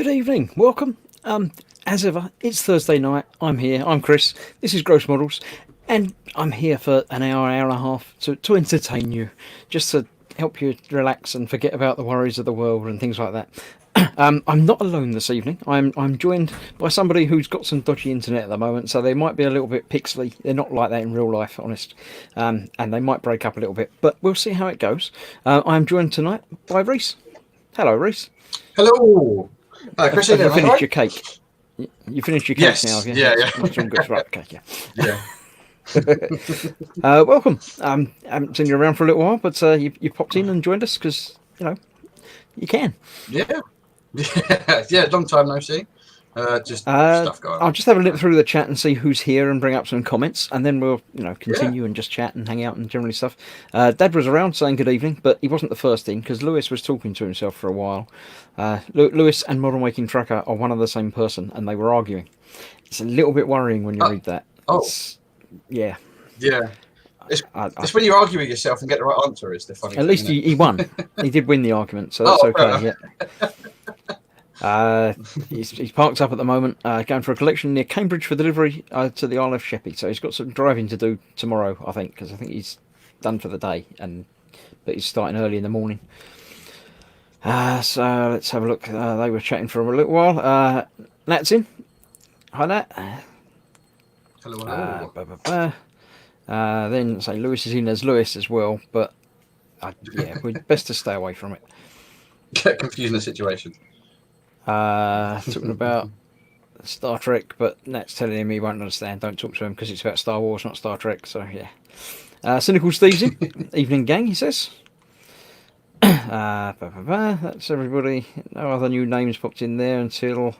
Good evening, welcome. As ever, it's Thursday night. I'm here. I'm Chris. This is Gross Models, and I'm here for an hour and a half to entertain you, just to help you relax and forget about the worries of the world and things like that. I'm not alone this evening. I'm joined by somebody who's got some dodgy internet at the moment, so they might be a little bit pixely. They're not like that in real life, honest, and they might break up a little bit. But we'll see how it goes. I'm joined tonight by Reese. Hello, Reese. Hello. Chris, Have you finished your cake? You finished your cake Yes. now, have you? Yeah, That's all good. Right, okay, Yeah. welcome. I haven't seen you around for a little while, but you popped in and joined us because, you can. Yeah. Yeah. Long time no see. Just stuff going on. I'll just have a look through the chat and see who's here and bring up some comments, and then we'll, continue and just chat and hang out and generally stuff. Dad was around saying good evening, but he wasn't the first in because Lewis was talking to himself for a while. Lewis and Modern Waking Trucker are one and the same person, and they were arguing. It's a little bit worrying when you read that. Yeah. Yeah. It's when you argue with yourself and get the right answer is the funny. At least he won. He did win the argument, so that's okay. Yeah. He's parked up at the moment, going for a collection near Cambridge for delivery to the Isle of Sheppey. So he's got some driving to do tomorrow, I think, because I think he's done for the day, but he's starting early in the morning. So let's have a look. They were chatting for a little while. Nat's in. Hi, Nat. Hello. Then say Lewis is in as Lewis as well, but we're best to stay away from it. Get confused in the situation. Talking about Star Trek, but Nat's telling him he won't understand. Don't talk to him because it's about Star Wars, not Star Trek. So yeah. Cynical Steve's in. Evening, gang. He says. That's everybody. No other new names popped in there until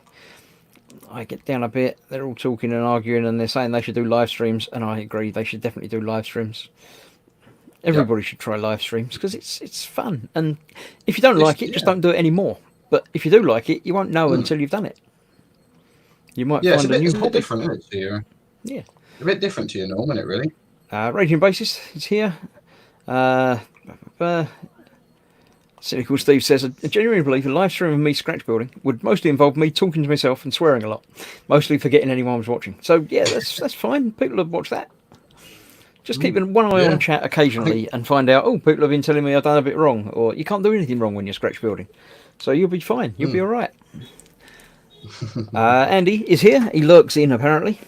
I get down a bit. They're all talking and arguing, and they're saying they should do live streams, and I agree. They should definitely do live streams. Everybody should try live streams because it's fun. And if you don't like it, just don't do it anymore. But if you do like it, you won't know until you've done it. You might find a new hobby. Different, isn't it, to you? Yeah. A bit different to your norm, isn't it, really? Raging Basis is here. Cynical Steve says, I genuinely believe a live stream of me scratch building would mostly involve me talking to myself and swearing a lot, mostly forgetting anyone was watching. So yeah, that's fine. People have watched that. Just keeping one eye on chat occasionally and find out, people have been telling me I've done a bit wrong, or you can't do anything wrong when you're scratch building. So you'll be fine. You'll be all right. Andy is here. He lurks in, apparently.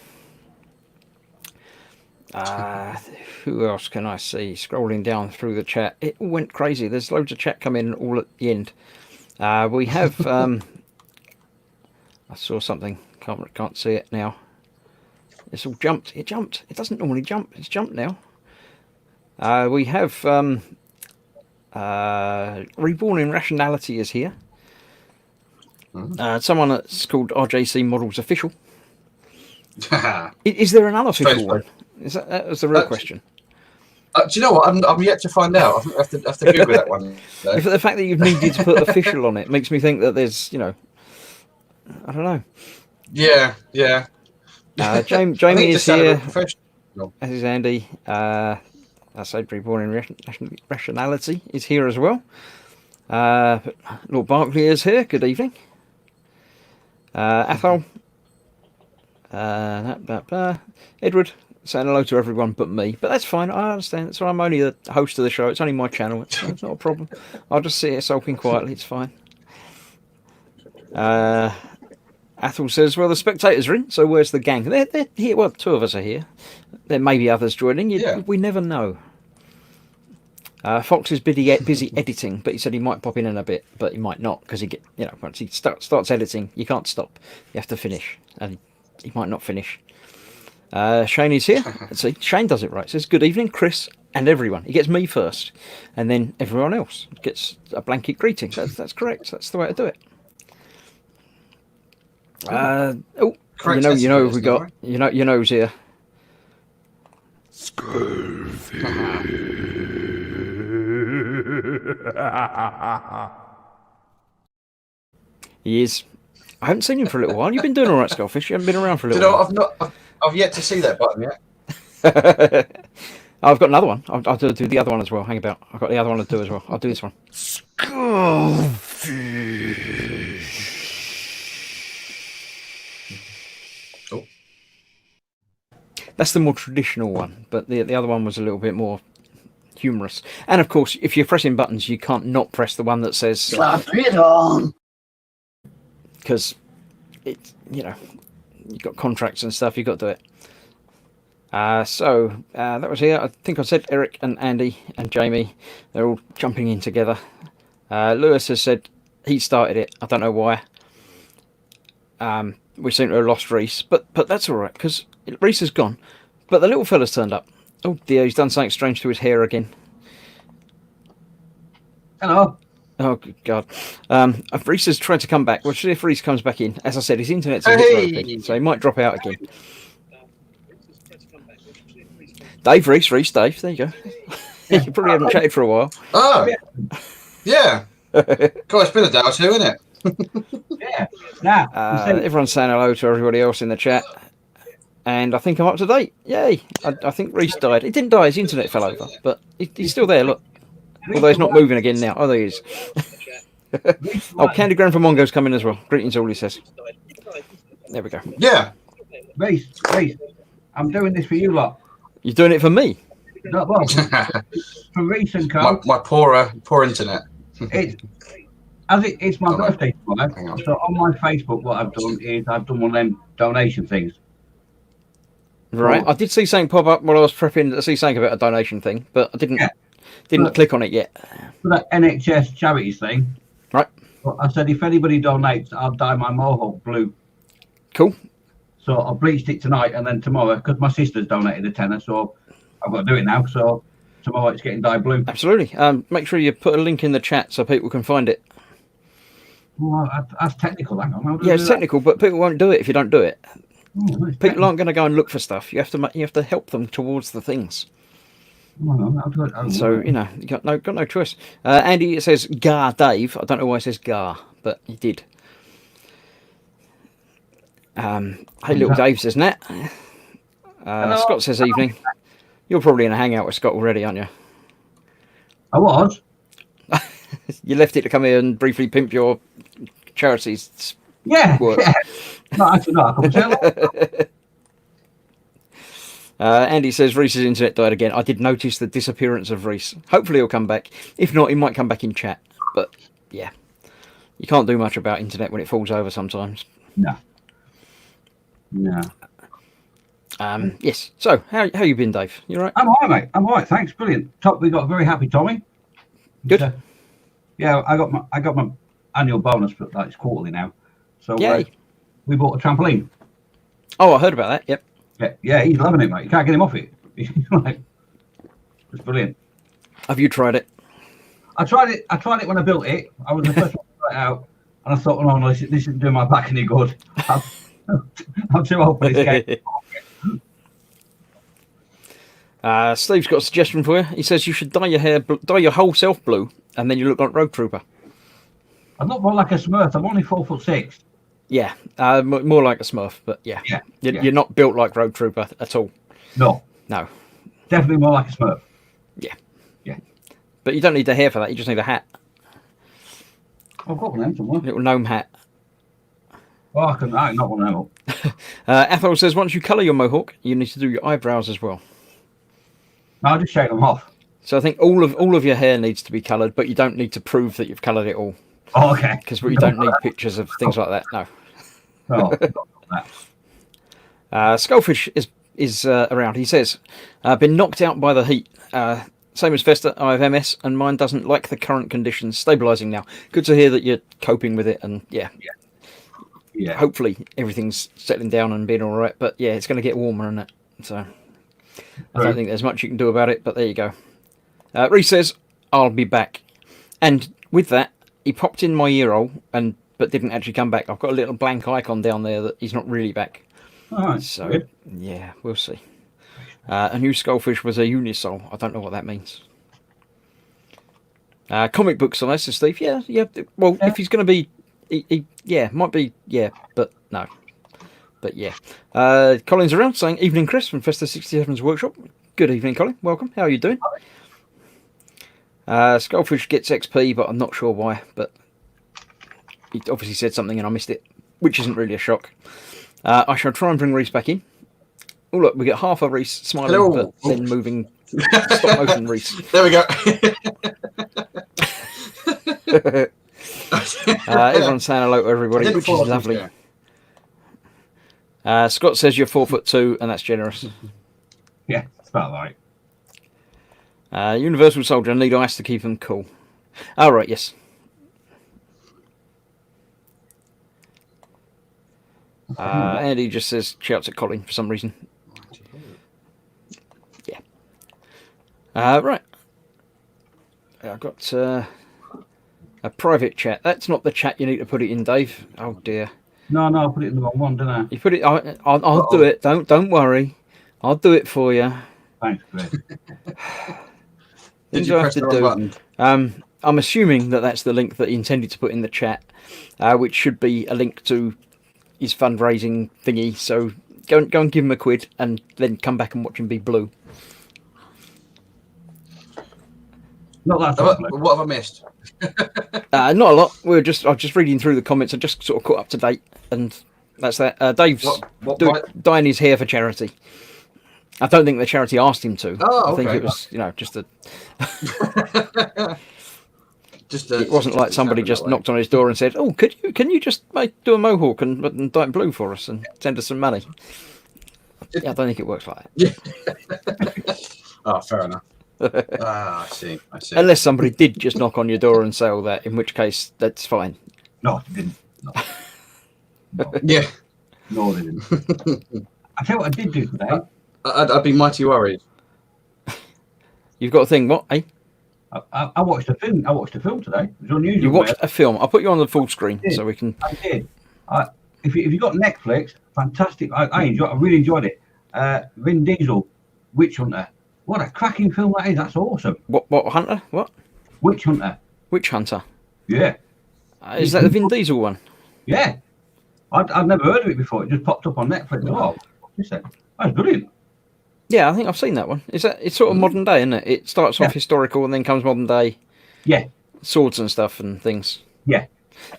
Who else can I see? Scrolling down through the chat. It all went crazy. There's loads of chat coming all at the end. We have... I saw something. Can't see it now. It's all jumped. It jumped. It doesn't normally jump. It's jumped now. We have... Reborn in Rationality is here. Someone that's called RJC Models Official. Is there an unofficial one? That was the real question. Do you know what? I'm yet to find out. I have to Google that one. If the fact that you've needed to put official on it makes me think that there's, I don't know. Yeah. Jamie is here. As is Andy. I said Reborn in Rationality is here as well. Lord Barkley is here. Good evening. Athol. Edward. Saying hello to everyone but me. But that's fine. I understand. So I'm only the host of the show. It's only my channel. It's not a problem. I'll just sit here sulking quietly. It's fine. Athol says, well, the spectators are in, so where's the gang? They're here. Well, two of us are here. There may be others joining. We never know. Fox is busy editing, but he said he might pop in a bit, but he might not because once he starts editing, you can't stop. You have to finish, and he might not finish. Shane is here. Let's see. Shane does it right. Says, good evening, Chris and everyone. He gets me first, and then everyone else gets a blanket greeting. That's correct. That's the way to do it. Correct. You know we got. You know who's here. He is. I haven't seen him for a little while. You've been doing all right, Skullfish. You haven't been around for a little while. I've yet to see that button yet. I've got another one. I'll do the other one as well. Hang about. I've got the other one to do as well. I'll do this one. Skullfish. That's the more traditional one, but the other one was a little bit more humorous. And of course, if you're pressing buttons, you can't not press the one that says Slap it on. because it, you've got contracts and stuff. You've got to do it. So that was here. I think I said Eric and Andy and Jamie. They're all jumping in together. Lewis has said he started it. I don't know why. We seem to have lost Reese, but that's all right because Reese is gone. But the little fella's turned up. Oh dear, he's done something strange to his hair again. Hello. Oh good God. Reese has tried to come back. We'll see if Reese comes back in. As I said, his internet's a bit ropey, so he might drop out again. Dave, Reese, Dave. There you go. You probably haven't chatted for a while. Oh, yeah. God, it's been a day or two, isn't it? Yeah. Now, Everyone's saying hello to everybody else in the chat. And I think I'm up to date. Yay. I think Reese died. He didn't die, his internet fell over. But he's still there, look. Although he's not moving again now. Oh, there he is. Oh, Candy Grand from Mongo's coming as well. Greetings, all he says. There we go. Yeah. Reese, I'm doing this for you lot. You're doing it for me? No, well, for Reese and Co. my poor internet. It's my birthday tomorrow. So on my Facebook, what I've done is I've done one of them donation things. Right. I did see something pop up while I was prepping to see something about a donation thing, but I didn't click on it yet. For that NHS charities thing. Right. Well, I said if anybody donates, I'll dye my mohawk blue. Cool. So I bleached it tonight and then tomorrow, because my sister's donated a tenner, so I've got to do it now. So tomorrow it's getting dyed blue. Absolutely. Make sure you put a link in the chat so people can find it. Well, that's technical. Hang on. Yeah, it's technical, but people won't do it if you don't do it. People Technical. aren't going to go and look for stuff. You have to help them towards the things. I'll do it. So you got no choice. Andy, it says Gar Dave. I don't know why it says Gar, but he did. Hey, little Dave says Nat. Scott says evening. You're probably in a hangout with Scott already, aren't you? I was. You left it to come here and briefly pimp your charities. Yeah. Work. Yeah. No, actually, no. I can tell. Andy says Reese's internet died again. I did notice the disappearance of Reese. Hopefully he'll come back. If not, he might come back in chat. But yeah, you can't do much about internet when it falls over sometimes. No. Yes. So how you been, Dave? You all right? I'm all right, mate. I'm all right. Thanks. Brilliant. We got a very happy Tommy. Good. Yeah, I got my annual bonus, but it's quarterly now. So we bought a trampoline. Oh, I heard about that. Yep. Yeah, he's loving it, mate. You can't get him off it. Like, it's brilliant. Have you tried it? I tried it when I built it. I was the first one to try it out, and I thought, oh no, this isn't doing my back any good. I'm too old for this game. Steve's got a suggestion for you. He says you should dye your whole self blue, and then you look like Road Trooper. I'm not more like a Smurf. I'm only 4'6". Yeah, more like a Smurf, but yeah. You're not built like Road Trooper at all. No. Definitely more like a Smurf. Yeah. But you don't need the hair for that. You just need a hat. I've got one of them somewhere. Little gnome hat. Oh, I not one of them. Athol says once you colour your mohawk, you need to do your eyebrows as well. No, I'll just shave them off. So I think all of your hair needs to be coloured, but you don't need to prove that you've coloured it all. Oh, okay. Because we don't need pictures of things like that. No. Skullfish is around. He says, been knocked out by the heat. Same as Festa, I have MS, and mine doesn't like the current conditions. Stabilising now. Good to hear that you're coping with it, and yeah. Hopefully everything's settling down and being all right. But yeah, it's going to get warmer, isn't it? So I don't think there's much you can do about it. But there you go. Reese says, "I'll be back," and with that, he popped in my ear hole, but didn't actually come back. I've got a little blank icon down there that he's not really back. All right. So yeah, we'll see. A new Skullfish was a Unisol. I don't know what that means. Comic book size, says Steve. Yeah. Well, if he's going to be, might be, but no. But yeah. Colin's around saying, evening, Chris from Festa 67's workshop. Good evening, Colin. Welcome. How are you doing? Skullfish gets XP, but I'm not sure why. But he obviously said something and I missed it, which isn't really a shock. I shall try and bring Reese back in. Oh look, we get half of Reese smiling, Hello. but then moving stop motion Reese. There we go. Everyone's saying hello to everybody, I didn't which fall is off his lovely. chair. Scott says you're 4'2", and that's generous. Yeah, it's about right. Universal Soldier, need ice to keep them cool. Oh, right, yes. Andy just says shouts at Colin for some reason. Yeah. Right. I've got a private chat. That's not the chat you need to put it in, Dave. Oh dear. No, I put it in the wrong one, didn't I? You put it. I'll do it. Don't worry. I'll do it for you. Thanks, Chris. Did Things you I have press to the wrong do. button? I'm assuming that that's the link that he intended to put in the chat, which should be a link to his fundraising thingy. So go and give him a quid, and then come back and watch him be blue. Not that What sort of have I missed? Not a lot. I was just reading through the comments. I just sort of caught up to date, and that's that. Dave's What? dyeing his hair for charity. I don't think the charity asked him to. Oh, I think okay. it was, just a. It It wasn't like somebody just knocked on his door and said, "Oh, can you just do a mohawk and dye it blue for us and send us some money?" Yeah, I don't think it works like that. Oh, fair enough. I see. Unless somebody did just knock on your door and say all that, in which case that's fine. No, they didn't. No. Yeah. No, they didn't. I tell you what I did do today. I'd be mighty worried. You've got a thing, what? Eh? I watched a film. I watched a film today. It was unusual. You watched a film. I'll put you on the full screen did. so we can. I did. If you got Netflix, fantastic. I really enjoyed it. Vin Diesel, Witch Hunter. What a cracking film that is. That's awesome. What Hunter? What? Witch Hunter. Witch Hunter? Yeah. Is that the Vin Diesel one? Yeah. I'd never heard of it before. It just popped up on Netflix. Oh, what's this then? That's brilliant. Yeah, I think I've seen that one. It's sort of modern day, isn't it? It starts off historical and then comes modern day. Yeah. Swords and stuff and things. Yeah.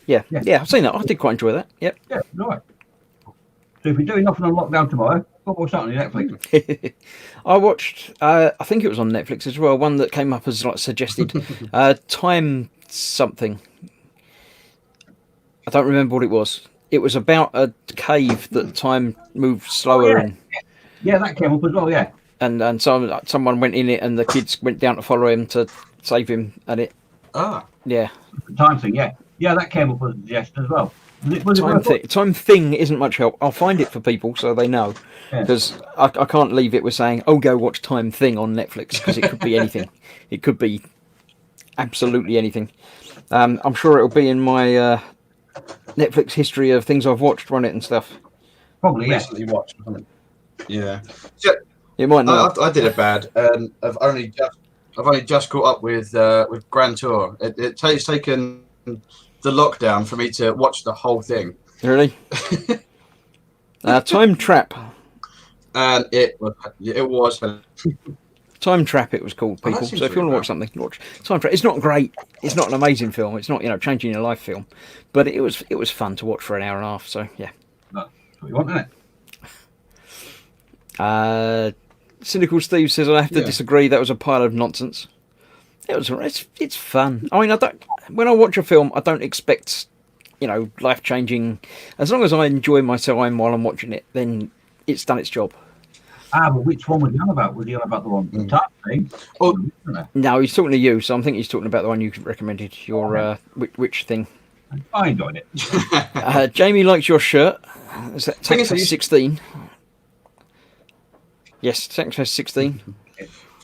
Yeah. I've seen that. I did quite enjoy that. Yep. Yeah, right. So if you're doing nothing on lockdown tomorrow, go watch that on your Netflix. I watched, I think it was on Netflix as well, one that came up as like suggested, Time something. I don't remember what it was. It was about a cave that time moved slower in. Yeah, that came up as well, yeah. And someone went in it and the kids went down to follow him to save him and it. Ah. Yeah. The time thing, yeah. Yeah, that came up as a suggestion as well. Was it Time thing isn't much help. I'll find it for people so they know. Because I can't leave it with saying, oh, go watch Time Thing on Netflix, because it could be anything. It could be absolutely anything. I'm sure it'll be in my Netflix history of things I've watched on it and stuff. Probably, yeah. Recently watched. Yeah. It might not. I did it bad. I've only just caught up with Grand Tour. It's taken the lockdown for me to watch the whole thing. Really? Time Trap. And it was Time Trap it was called, people. So if you want to watch something, watch Time Trap. It's not great. It's not an amazing film. It's not, changing your life film. But it was fun to watch for an hour and a half, so yeah. That's what you want, isn't it? Cynical Steve says I have to disagree. That was a pile of nonsense. It's fun. I mean, when I watch a film, I don't expect, life changing. As long as I enjoy my time while I'm watching it, then it's done its job. But which one was he on about? Was he on about the one the Time Thing? Oh, no, he's talking to you, so I think he's talking about the one you recommended. Your which thing? I enjoyed it. Jamie likes your shirt. Is that Texas 16? Yes, Texas 16.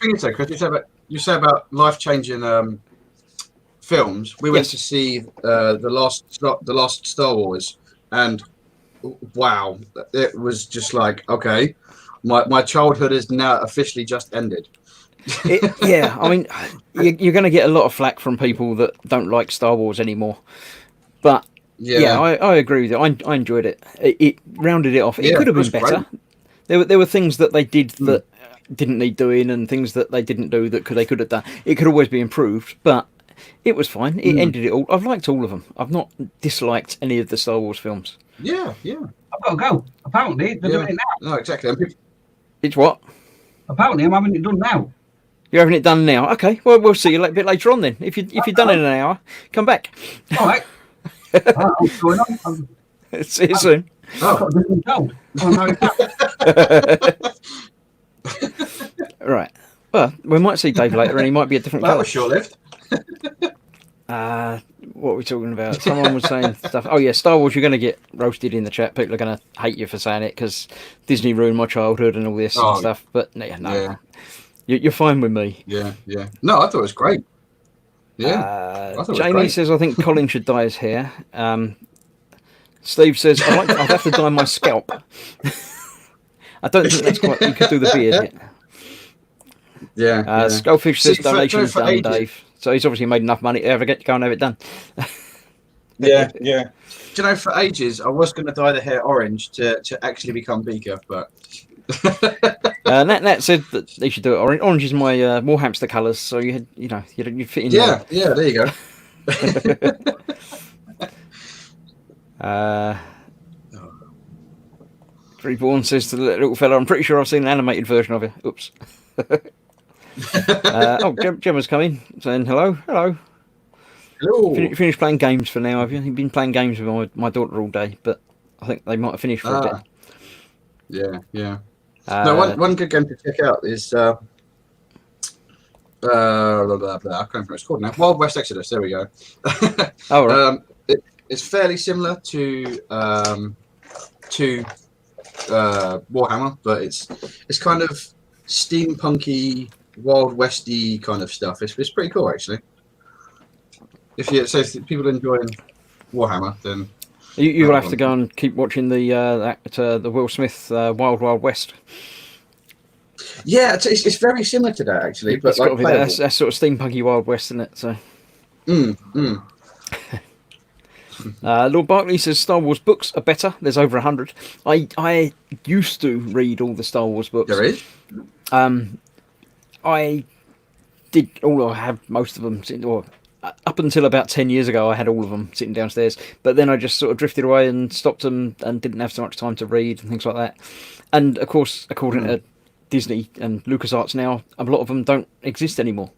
Thing is, though, Chris, you say about life-changing films. We went to see the last Star Wars, and wow, it was just like, okay, my childhood is now officially just ended. Yeah, I mean, you're going to get a lot of flack from people that don't like Star Wars anymore, but yeah, I agree with you. I enjoyed it. It rounded it off. It could have been better. There were things that they did that didn't need doing, and things that they didn't do that they could have done. It could always be improved, but it was fine. It ended it all. I've liked all of them. I've not disliked any of the Star Wars films. Yeah. I've got to go. Apparently, they're doing it now. No, exactly. It's what? Apparently, I'm having it done now. You're having it done now. Okay. Well, we'll see you a bit later on then. If you're done in an hour, come back. All right. What's going on? See you soon. I've got different told. Oh, no, it's Right. Well, we might see Dave later, and he might be a different That colour. was short-lived. What are we talking about? Someone was saying stuff. Oh yeah, Star Wars. You're going to get roasted in the chat. People are going to hate you for saying it because Disney ruined my childhood and all this and stuff. But no, Yeah. You're fine with me. Yeah. No, I thought it was great. Yeah. I thought it was Jamie great. says I think Colin should dye his hair. Steve says I'd have to dye my scalp. I don't think that's quite. You could do the beard. Yeah. Skullfish says See, for donation's done, ages- Dave. So he's obviously made enough money to ever get to go and have it done. Yeah. Do you know, for ages, I was going to dye the hair orange to actually become Beaker, but Nat said that they should do it orange. Orange is my war hamster colours, so you'd fit in. yeah, there you go. Reborn says to the little fella, I'm pretty sure I've seen an animated version of it. Oops. Gemma's coming, saying hello. Hello. Finished playing games for now, have you? You've been playing games with my daughter all day, but I think they might have finished for a bit. Yeah. No, one good game to check out is blah, blah, blah. I can't remember what it's called now. Wild West Exodus. There we go. Oh, right. It's fairly similar to Warhammer, but it's kind of steampunky, Wild Westy kind of stuff. It's pretty cool actually. If people enjoy Warhammer, then you will have to go and keep watching the Will Smith Wild Wild West. yeah, it's very similar to that actually. But It's got to be that. playable. That's sort of steampunky Wild West, isn't it? So. Lord Barkley says Star Wars books are better. There's over 100. I used to read all the Star Wars books. There is. I did all. I have most of them. Up until about 10 years ago, I had all of them sitting downstairs. But then I just sort of drifted away and stopped them and didn't have so much time to read and things like that. And of course, according to Disney and LucasArts now, a lot of them don't exist anymore.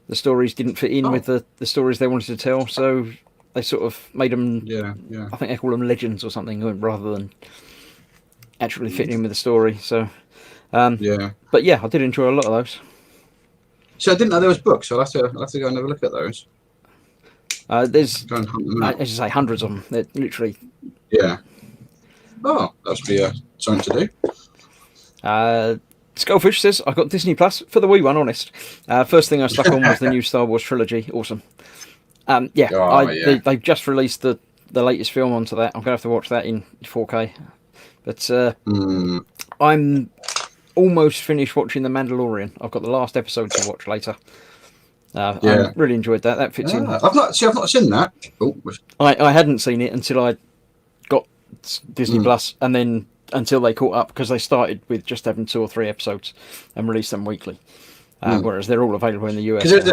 The stories didn't fit in with the stories they wanted to tell, so they sort of made them. Yeah. I think they call them legends or something, rather than actually fitting in with the story. So, Yeah. but yeah, I did enjoy a lot of those. So I didn't know there was books. So I'll have to go and have a look at those. There's, Go and hunt them out. as I say, hundreds of them. They're literally. Yeah. Oh, that must be something to do. Skullfish says, I got Disney Plus for the wee one, honest. First thing I stuck on was the new Star Wars trilogy. Awesome. They've just released the latest film onto that. I'm going to have to watch that in 4K. But I'm almost finished watching The Mandalorian. I've got the last episode to watch later. I really enjoyed that. That fits in. I've not seen that. Oh, I hadn't seen it until I got Disney Plus, and then until they caught up, because they started with just having 2 or 3 episodes and released them weekly, whereas they're all available in the US. there's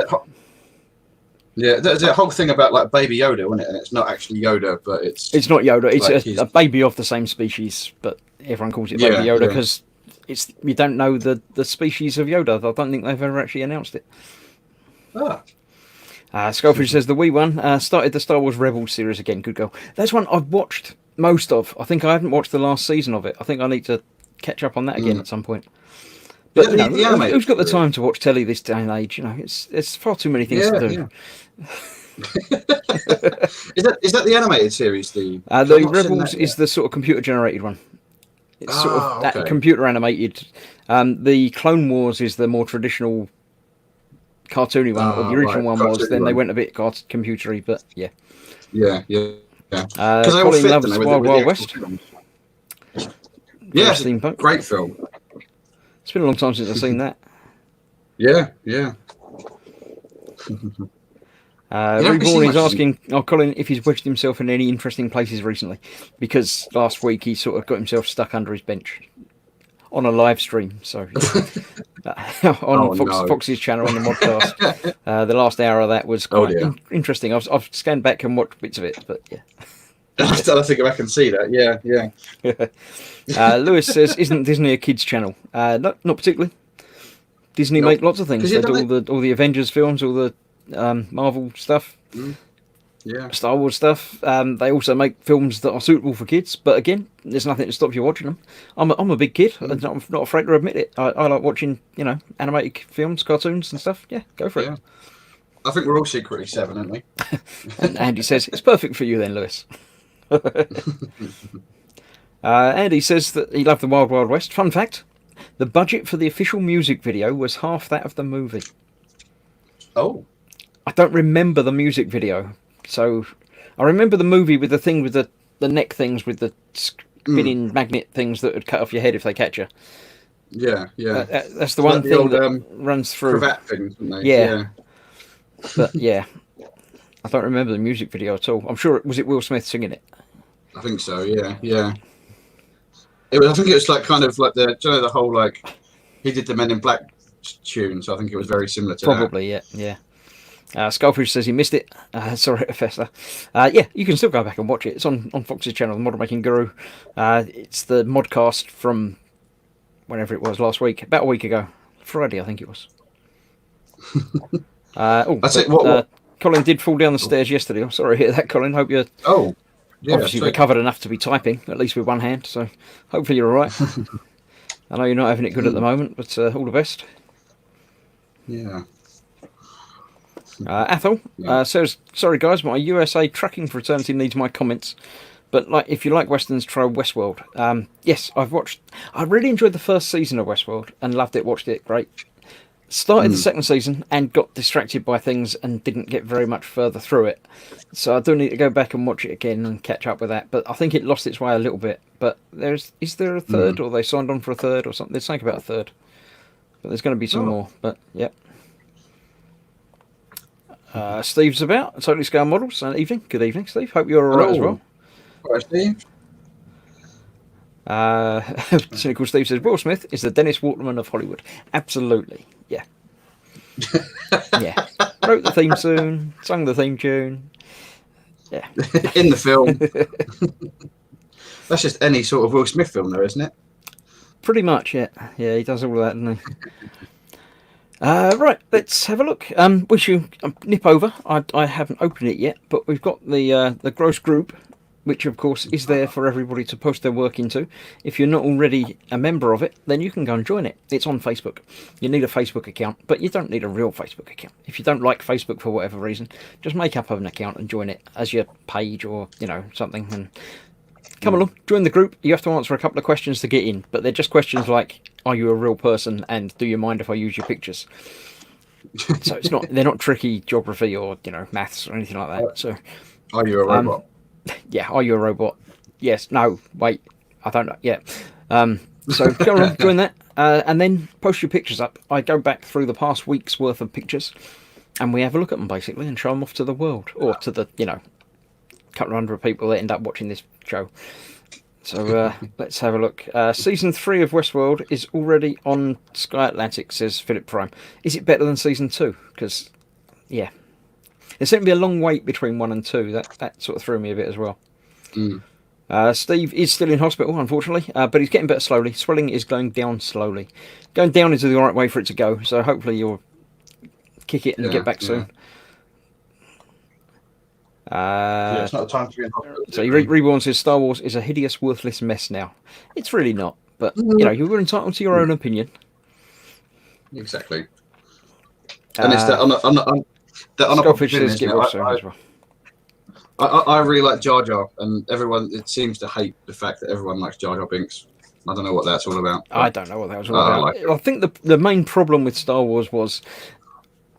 that whole thing about like Baby Yoda, wasn't it? And it's not actually Yoda, but it's It's not Yoda. It's like a baby of the same species, but everyone calls it Baby Yoda because you don't know the species of Yoda. I don't think they've ever actually announced it. Skullfish says the wee one started the Star Wars Rebels series again. Good girl. That's one I've watched most of. I think I haven't watched the last season of it. I think I need to catch up on that again at some point. But The animated who's got the series. time to watch telly this day and age? It's far too many things to do. Yeah. Is that the animated series? The Rebels is the sort of computer generated one. It's sort of that computer animated. The Clone Wars is the more traditional cartoony one, or the original one was. Then they went a bit computery, but yeah. Yeah. Because Colin loves Wild Wild West. Yeah, steampunk. Great film. It's been a long time since I've seen that. Yeah. Reborn is asking Colin if he's wedged himself in any interesting places recently, because last week he sort of got himself stuck under his bench on a live stream. So on Fox's channel on the modcast, the last hour of that was quite interesting. I've scanned back and watched bits of it, but yeah. I don't think I can see that. Yeah. Lewis says, "Isn't Disney a kids' channel?" No, not particularly. Disney No. make lots of things. 'Cause They you do all the Avengers films, all the Marvel stuff, Yeah. Star Wars stuff. They also make films that are suitable for kids. But again, there's nothing to stop you watching them. I'm a big kid. I'm not afraid to admit it. I like watching, animated films, cartoons, and stuff. Yeah, go for Yeah. it. I think we're all secretly 7, aren't we? And Andy says it's perfect for you then, Lewis. Andy says that he loved the Wild Wild West. Fun fact: the budget for the official music video was half that of the movie. Oh. I don't remember the music video, so I remember the movie with the thing with the neck things with the spinning magnet things that would cut off your head if they catch you. Yeah. That's the one Like the thing old, that runs through. Cravat things, didn't they? Yeah. But yeah, I don't remember the music video at all. I'm sure was it Will Smith singing it. I think so. Yeah. I think it was like kind of like the whole like he did the Men in Black tune, so I think it was very similar to Probably, yeah. Skullfish says he missed it. Sorry, Fester. Yeah, you can still go back and watch it. It's on Fox's channel, The Model Making Guru. It's the modcast from whenever it was last week, about a week ago, Friday, I think it was. That's it. What? Colin did fall down the stairs yesterday. I'm sorry to hear that, Colin. Hope you're obviously sweet. recovered enough to be typing, at least with one hand. So hopefully you're all right. I know you're not having it good at the moment, but all the best. Yeah. Athol says, "Sorry guys, my USA trucking fraternity needs my comments. But if you like westerns, try Westworld." Yes, I really enjoyed the first season of Westworld and loved it. Watched it, great. Started the second season and got distracted by things and didn't get very much further through it. So I do need to go back and watch it again and catch up with that. But I think it lost its way a little bit. But is there a third, or they signed on for a third or something? There's something about a third. But there's going to be some more. But yep. Steve's about Totally Scale Models. Evening. Good evening, Steve. Hope you're all right as well. All right, Steve. Cynical Steve says Will Smith is the Dennis Waterman of Hollywood. Absolutely, yeah. Wrote the theme tune, sung the theme tune. Yeah. In the film. That's just any sort of Will Smith film, though, isn't it? Pretty much, yeah. Yeah, he does all of that, doesn't he? Right, let's have a look. We should nip over. I haven't opened it yet, but we've got the Gross group, which of course is there for everybody to post their work into. If you're not already a member of it, then you can go and join it. It's on Facebook. You need a Facebook account, but you don't need a real Facebook account. If you don't like Facebook for whatever reason, just make up an account and join it as your page or something, and come along, join the group. You have to answer a couple of questions to get in, but they're just questions like, are you a real person, and do you mind if I use your pictures? So they're not tricky geography or maths or anything like that. So are you a robot? Yeah, are you a robot? Yes, no, wait, I don't know. Yeah. So go on, join that, and then post your pictures up. I go back through the past week's worth of pictures, and we have a look at them basically and show them off to the world, or to the couple of hundred people that end up watching this show. So let's have a look. Season 3 of Westworld is already on Sky Atlantic, says Philip Prime. Is it better than Season 2? Because, yeah. There seemed to be a long wait between 1 and 2. That sort of threw me a bit as well. Steve is still in hospital, unfortunately, but he's getting better slowly. Swelling is going down slowly. Going down is the right way for it to go, so hopefully you'll kick it and get back soon. It's not the time to be in hospital. So Reborn says Star Wars is a hideous, worthless mess now. It's really not, but you're entitled to your own opinion. Exactly. And it's that Skullfish says get Ross as well. I really like Jar Jar, and it seems to hate the fact that everyone likes Jar Jar Binks. I don't know what that's all about. I don't know what that was all about. I think the main problem with Star Wars was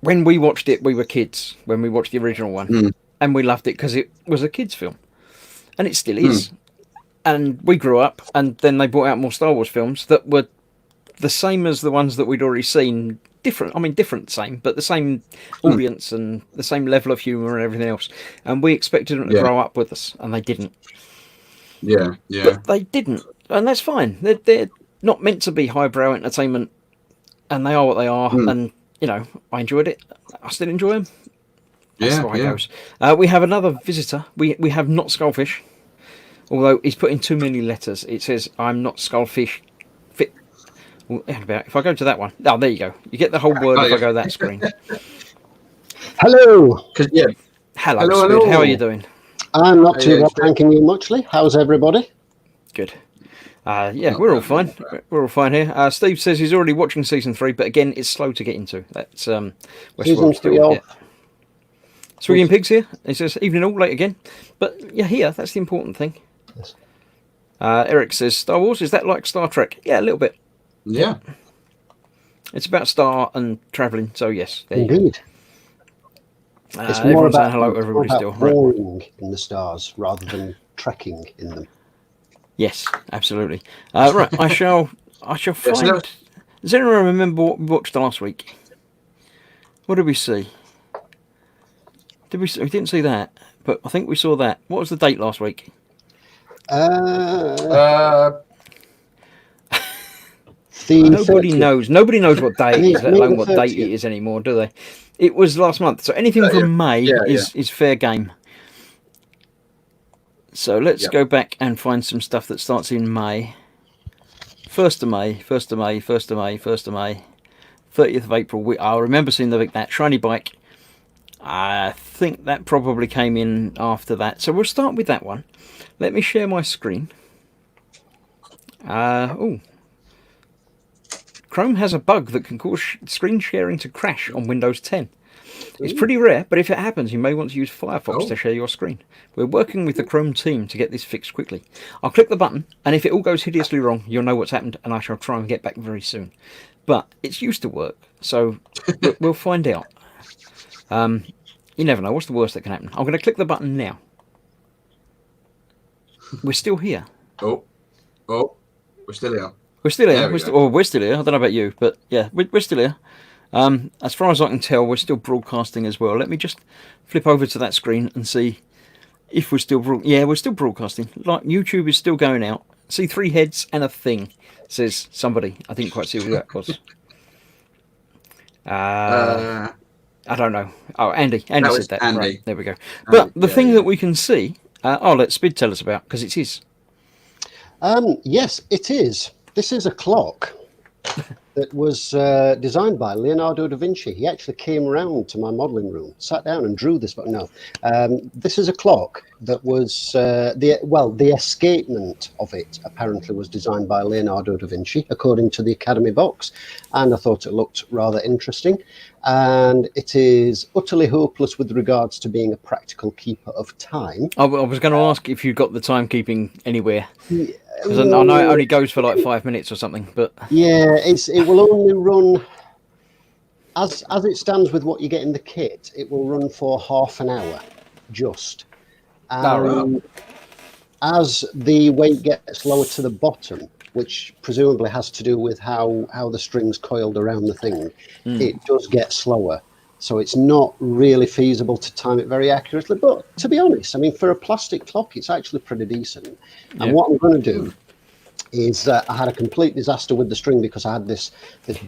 when we watched it, we were kids when we watched the original one, and we loved it because it was a kids' film, and it still is. And we grew up, and then they brought out more Star Wars films that were the same as the ones that we'd already seen. Same, but the same audience and the same level of humour and everything else. And we expected them to grow up with us, and they didn't. Yeah. But they didn't, and that's fine. They're not meant to be highbrow entertainment, and they are what they are. And I enjoyed it. I still enjoy them. That's the way it goes. We have another visitor. We have not Skullfish. Although he's put in too many letters. It says, I'm not Skullfish fit. Well, if I go to that one. Oh, there you go. You get the whole word if I go that screen. Hello. Yeah. Hello, Hello, Spid. hello. How are you doing? I'm not Hey, too bad, Spid. thanking you muchly. How's everybody? Good. Yeah, we're all fine. We're all fine here. Steve says he's already watching season 3, but again, it's slow to get into. That's Season Westworld 3 still. of Yeah. Swigging Pigs here. He says evening all late again, but you're here. That's the important thing. Yes. Eric says Star Wars, is that like Star Trek? Yeah, a little bit. Yeah. It's about star and travelling, so yes. There you go. Indeed. It's more Everyone's saying about, hello to it's more everybody still. about Right. mooring in the stars rather than trekking in them. Yes, absolutely. Right, I shall find. Does anyone remember what we watched last week? What did we see? We didn't see that, but I think we saw that. What was the date last week? The Nobody 30th. knows. Nobody knows what day it is, let May alone the what date 30th. it is anymore, do they? It was last month, so anything from May is fair game. So let's go back and find some stuff that starts in May. 1st of May, 1st of May, 1st of May, 1st of May, 30th of April. I remember seeing that shiny bike. I think that probably came in after that. So we'll start with that one. Let me share my screen. Chrome has a bug that can cause screen sharing to crash on Windows 10. It's pretty rare, but if it happens, you may want to use Firefox to share your screen. We're working with the Chrome team to get this fixed quickly. I'll click the button, and if it all goes hideously wrong, you'll know what's happened, and I shall try and get back very soon. But it's used to work, so we'll find out. You never know. What's the worst that can happen? I'm going to click the button now. We're still here. Oh, we're still here. We're still here. There we We're still here. I don't know about you, but yeah, we're still here. As far as I can tell, we're still broadcasting as well. Let me just flip over to that screen and see if we're still yeah, we're still broadcasting. Like YouTube is still going out. See 3 heads and a thing, says somebody. I didn't quite see who that was. I don't know. Oh, Andy. Andy said that. Andy. Right, there we go. But the thing that we can see, I'll let Spid tell us about, because it's his. Yes, it is. This is a clock that was designed by Leonardo da Vinci. He actually came around to my modelling room, sat down and drew this. But no, this is a clock that was, the escapement of it apparently was designed by Leonardo da Vinci, according to the Academy box. And I thought it looked rather interesting. And it is utterly hopeless with regards to being a practical keeper of time. I was going to ask if you got the timekeeping anywhere. Because I know it only goes for like 5 minutes or something, but yeah, it will only run as it stands with what you get in the kit. It will run for half an hour, just. As the weight gets lower to the bottom, which presumably has to do with how the string's coiled around the thing, it does get slower. So it's not really feasible to time it very accurately. But to be honest, I mean, for a plastic clock, it's actually pretty decent. And what I'm going to do is I had a complete disaster with the string because I had this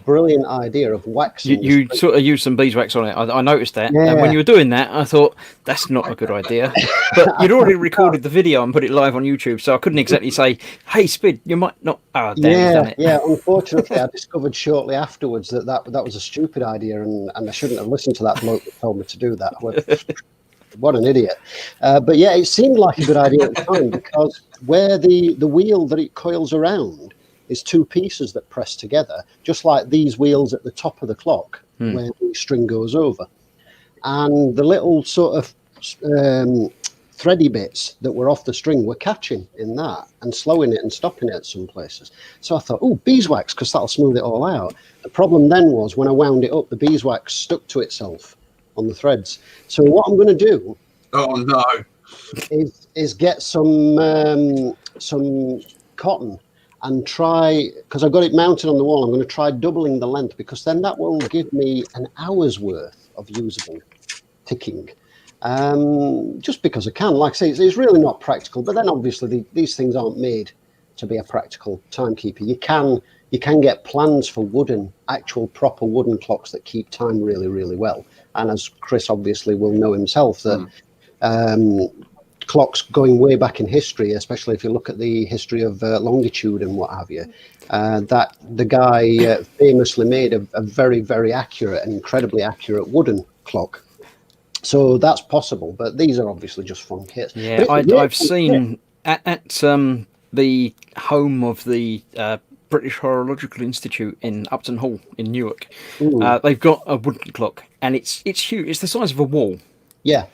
brilliant idea of waxing. you sort of used some beeswax on it. I noticed that. Yeah. And when you were doing that, I thought, that's not a good idea. But you'd already recorded the video and put it live on YouTube, so I couldn't exactly say, hey, Spid, you might not... Oh, damn, he's done it. Yeah. Unfortunately, I discovered shortly afterwards that was a stupid idea, and I shouldn't have listened to that bloke that told me to do that. What an idiot. But yeah, it seemed like a good idea at the time, because where the wheel that it coils around is 2 pieces that press together, just like these wheels at the top of the clock, where the string goes over. And the little sort of thready bits that were off the string were catching in that and slowing it and stopping it at some places. So I thought, oh, beeswax, because that'll smooth it all out. The problem then was when I wound it up, the beeswax stuck to itself on the threads. So what I'm going to do is get some cotton and try, because I've got it mounted on the wall, I'm going to try doubling the length, because then that will give me an hour's worth of usable ticking. Just because I can. Like I say, it's really not practical, but then obviously these things aren't made to be a practical timekeeper. You can get plans for actual proper wooden clocks that keep time really, really well. And as Chris obviously will know himself, that clocks going way back in history, especially if you look at the history of longitude and what have you. That the guy famously made a very, very accurate and incredibly accurate wooden clock. So that's possible, but these are obviously just fun kits. Yeah, I've seen at the home of the British Horological Institute in Upton Hall in Newark. They've got a wooden clock, and it's huge. It's the size of a wall. Yeah.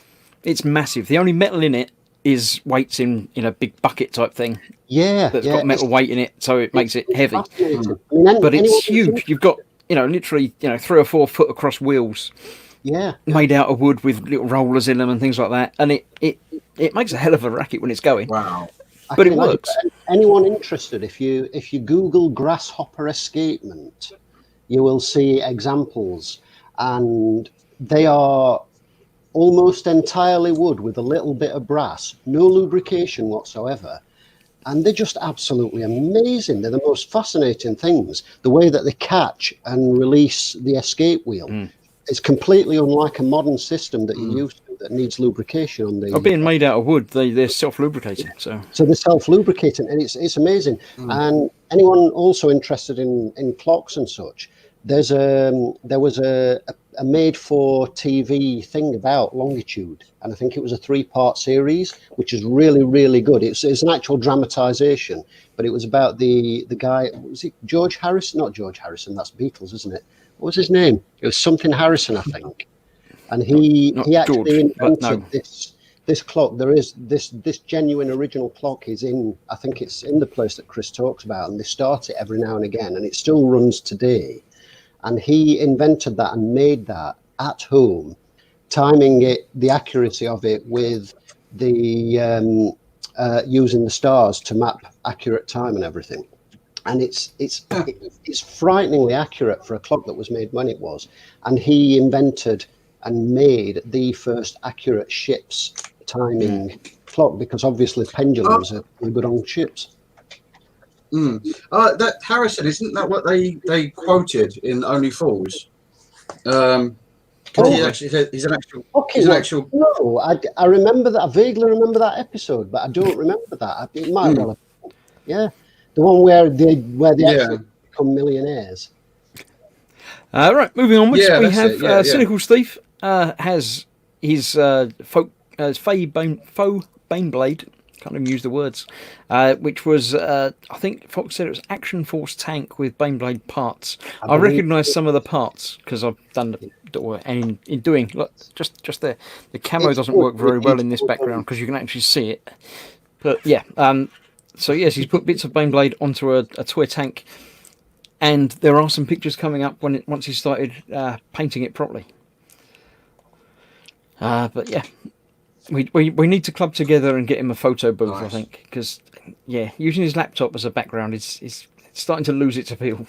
It's massive. The only metal in it is weights in a big bucket type thing. Yeah, That's got metal weight in it, so it makes it heavy. But it's huge. You've got literally 3 or 4 foot across wheels. Yeah. Made out of wood with little rollers in them and things like that, and it makes a hell of a racket when it's going. Wow. But it works. Anyone interested, if you Google grasshopper escapement, you will see examples, and they are almost entirely wood with a little bit of brass, no lubrication whatsoever. And they're just absolutely amazing. They're the most fascinating things. The way that they catch and release the escape wheel. It's completely unlike a modern system that you're used to that needs lubrication on the. Being made out of wood, they're self-lubricating. So they're self-lubricating, and it's amazing. And anyone also interested in clocks and such, there was a made-for-TV thing about longitude, and I think it was a 3-part series, which is really, really good. It's an actual dramatization, but it was about the guy. Was it George Harrison? Not George Harrison. That's Beatles, isn't it? What was his name? It was something Harrison, I think. And he actually invented this clock. There is this genuine original clock is in, I think it's in the place that Chris talks about, and they start it every now and again, and it still runs today. And he invented that and made that at home, timing it, the accuracy of it with the using the stars to map accurate time and everything. And it's frighteningly accurate for a clock that was made when it was. And he invented and made the first accurate ship's timing clock, because obviously pendulums are good on ships. That Harrison, isn't that what they quoted in Only Fools? He actually said he's an actual. No, I remember that. I vaguely remember that episode, but I don't remember that. It might well have. Yeah. The one where they actually become millionaires. Right, moving onwards, we have Cynical Steve has his faux Baneblade. Can't even use the words. Which was, I think Fox said it was Action Force tank with Baneblade parts. I recognise some of the parts because I've done and in doing look, just there. The camo doesn't work very well in this background because you can actually see it. But yeah. So yes, he's put bits of Baneblade onto a toy tank, and there are some pictures coming up once he started painting it properly. But yeah, we need to club together and get him a photo booth. Nice. I think because using his laptop as a background is starting to lose its appeal.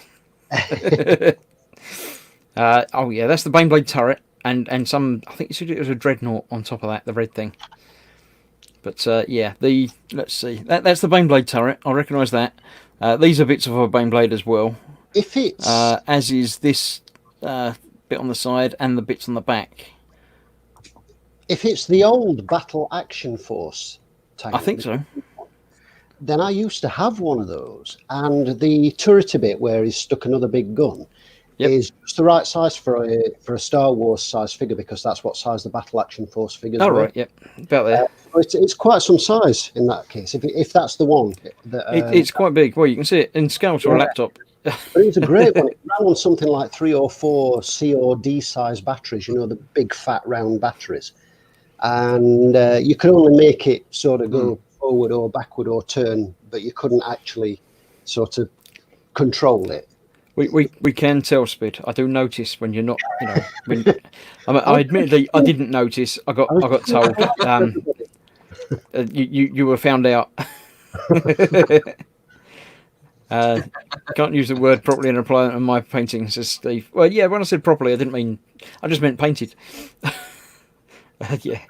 That's the Baneblade turret, and some. I think you said it was a dreadnought on top of that, the red thing. But let's see. That's the Baneblade turret. I recognise that. These are bits of a Baneblade as well. If it's as is this bit on the side and the bits on the back. If it's the old Battle Action Force tank, I think so. Then I used to have one of those, and the turrety bit where he's stuck another big gun is just the right size for a Star Wars size figure, because that's what size the Battle Action Force figures were. Right, yep, about there. It's quite some size in that case. If that's the one, it's quite big. Well, you can see it in scale to a laptop. But it was a great one. It ran on something like 3 or 4 C or D size batteries. The big fat round batteries, and you could only make it sort of go forward or backward or turn, but you couldn't actually sort of control it. We can tell, Spid. I do notice when you're not, when I admittedly I didn't notice. I got told. You were found out. Can't use the word properly and apply it on my painting, says Steve. Well, yeah, when I said properly, I just meant painted. Yeah.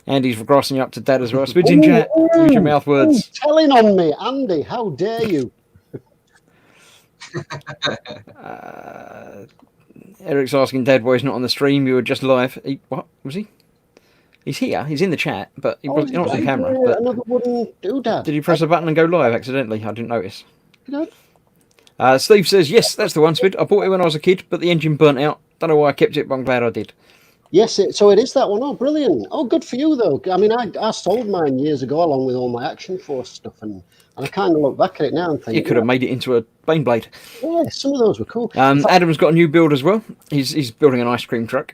Andy's grassing up to Dad as well. Spid's in chat. Use your mouth words. Telling on me, Andy. How dare you? Eric's asking Dad why he's not on the stream. You were just live. What was he? He's here. He's in the chat, but he Oh, wasn't not on the camera. yeah, But another wooden doodad. did he press a button and go live accidentally? I didn't notice. You know? Steve says, yes, that's the one, Spid. I bought it when I was a kid, but the engine burnt out. Don't know why I kept it, but I'm glad I did. Yes, so it is that one. Oh, brilliant. Oh, good for you, though. I mean, I sold mine years ago along with all my Action Force stuff, and I kind of look back at it now and think... You could have made it into a Baneblade. Yeah, some of those were cool. Adam's got a new build as well. He's building an ice cream truck.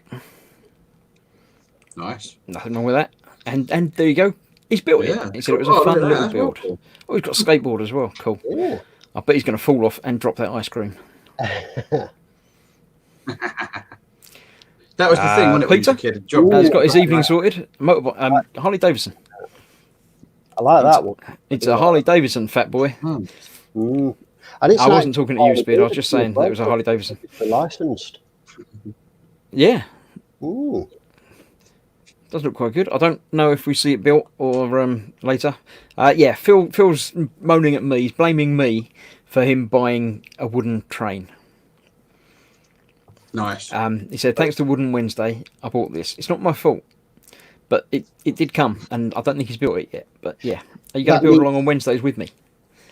Nice. Nothing wrong with that. And there you go. He's built Yeah. it. He said it was a Oh, fun look at little that. build. Cool. Oh, he's got a skateboard as well. Cool. Yeah. I bet he's going to fall off and drop that ice cream. That was the thing, wasn't it, when you were a Peter? kid? Job. He's got his evening sorted. Motorbike, Harley Davidson. I like that one. It's a Harley Davidson, fat boy. Mm. And it's I like- wasn't talking to you, Speed. I was just saying that it was a Harley Davidson. It's licensed. Yeah, Ooh. does look quite good. I don't know if we see it built or later. Yeah, Phil's moaning at me. He's blaming me for him buying a wooden train. Nice. He said, thanks to Wooden Wednesday, I bought this. It's not my fault, but it did come, and I don't think he's built it yet. But yeah, are you going That to build means- along on Wednesdays with me?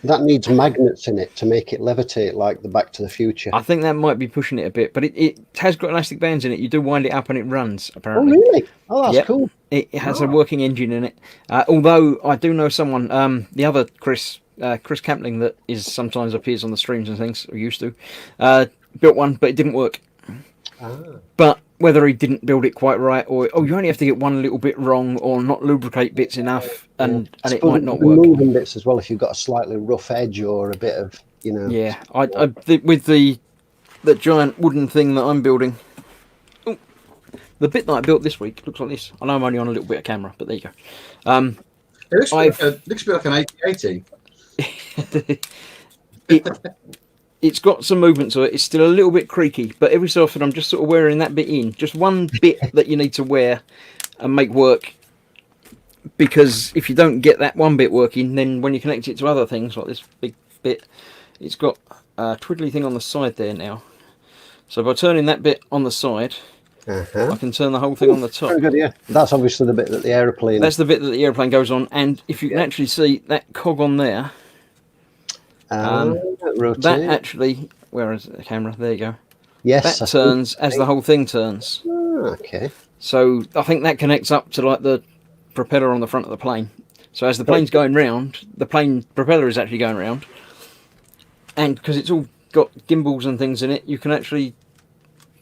That needs magnets in it to make it levitate like the Back to the Future. I think that might be pushing it a bit, but it has got elastic bands in it. You do wind it up and it runs, Oh, apparently. really? Oh, that's Yep. cool. It has a working engine in it. Although I do know someone, the other Chris Campling, that is sometimes appears on the streams and things, or used to, built one, but it didn't work. Ah. But whether he didn't build it quite right, or you only have to get one little bit wrong, or not lubricate bits enough, and it Suppose might not the work. moving bits as well, if you've got a slightly rough edge or a bit of, you know. Yeah, with the giant wooden thing that I'm building. Ooh, the bit that I built this week looks like this. I know I'm only on a little bit of camera, but there you go. It looks, looks a bit like an 8080. It's got some movement to it. It's still a little bit creaky, but every so often I'm just sort of wearing that bit in. Just one bit that you need to wear and make work. Because if you don't get that one bit working, then when you connect it to other things, like this big bit, it's got a twiddly thing on the side there now. So by turning that bit on the side, I can turn the whole thing on the top. Very good, yeah. That's obviously the bit that the aeroplane... That's the bit that the airplane goes on. And if you can actually see that cog on there, rotate. that actually, where is the camera? There you go. Yes. That turns as the whole thing turns. Okay. So I think that connects up to like the propeller on the front of the plane. So as the plane's going round, the plane propeller is actually going round. And because it's all got gimbals and things in it, you can actually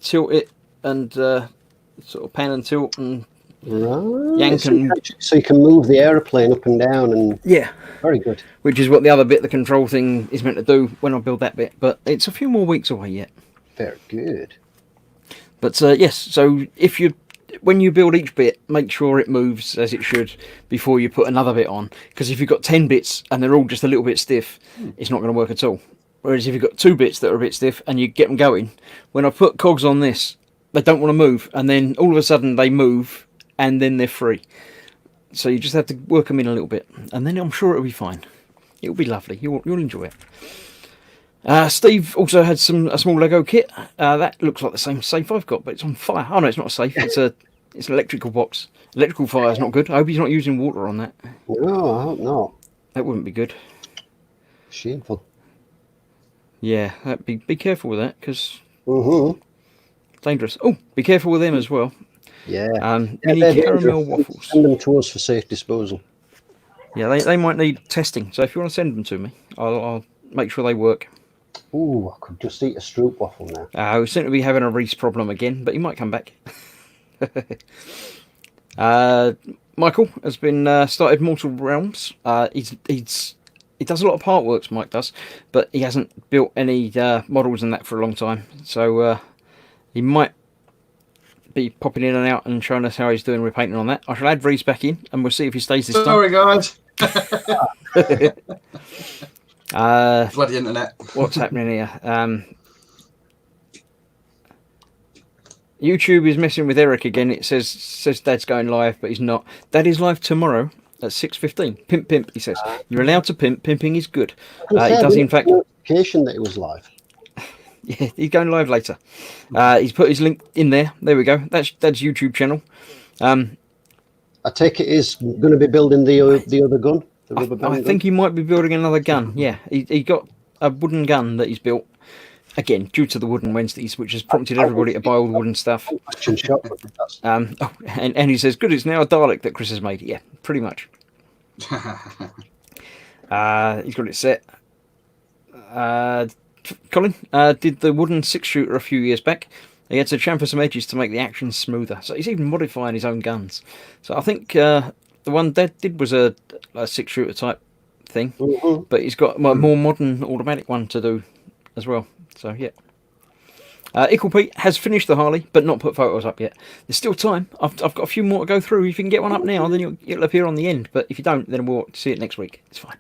tilt it and sort of pan and tilt and Right. yank and... So you can move the aeroplane up and down, and Yeah, very good. which is what the other bit, the control thing, is meant to do when I build that bit. But it's a few more weeks away yet. Very good. But yes, so when you build each bit, make sure it moves as it should before you put another bit on. Because if you've got 10 bits and they're all just a little bit stiff, it's not going to work at all. Whereas if you've got 2 bits that are a bit stiff and you get them going, when I put cogs on this, they don't want to move, and then all of a sudden they move, and then they're free. So you just have to work them in a little bit, and then I'm sure it'll be fine. It'll be lovely. You'll enjoy it. Steve also had a small Lego kit. That looks like the same safe I've got, but it's on fire. Oh no, it's not a safe. It's an electrical box. Electrical fire is not good. I hope he's not using water on that. No, I hope not. That wouldn't be good. Shameful. Yeah, be careful with that, because Mm-hmm. dangerous. Oh, be careful with them as well. Yeah. Mini they're caramel dangerous. waffles. Send them to us for safe disposal. Yeah, they might need testing. So if you want to send them to me, I'll make sure they work. Ooh, I could just eat a Stroop waffle now. We seem to be having a Reese problem again, but he might come back. Michael has been started Mortal Realms. He does a lot of part works, Mike does, but he hasn't built any models and that for a long time. So he might be popping in and out and showing us how he's doing repainting on that. I shall add Reese back in, and we'll see if he stays this time. Sorry, guys. Bloody internet. What's happening here? YouTube is messing with Eric again. It says Dad's going live, but he's not. Dad is live tomorrow at 6:15. Pimp, he says. You're allowed to pimp. Pimping is good. He does, in fact. Notification that it was live. Yeah, he's going live later. He's put his link in there. There we go. That's Dad's YouTube channel. I take it he's going to be building the other gun. The rubber band I gun. think he might be building another gun. Yeah, he got a wooden gun that he's built. Again, due to the Wooden Wednesdays, which has prompted everybody to buy all the wooden stuff. Action shot. And he says, good, it's now a Dalek that Chris has made. Yeah, pretty much. He's got it set. Colin did the wooden 6-shooter a few years back. He had to chamfer some edges to make the action smoother. So he's even modifying his own guns. So I think the one Dad did was a 6-shooter type thing. Mm-hmm. But he's got a more modern automatic one to do as well. So, yeah. Equal Pete has finished the Harley, but not put photos up yet. There's still time. I've got a few more to go through. If you can get one up now, then it'll appear on the end. But if you don't, then we'll see it next week. It's fine.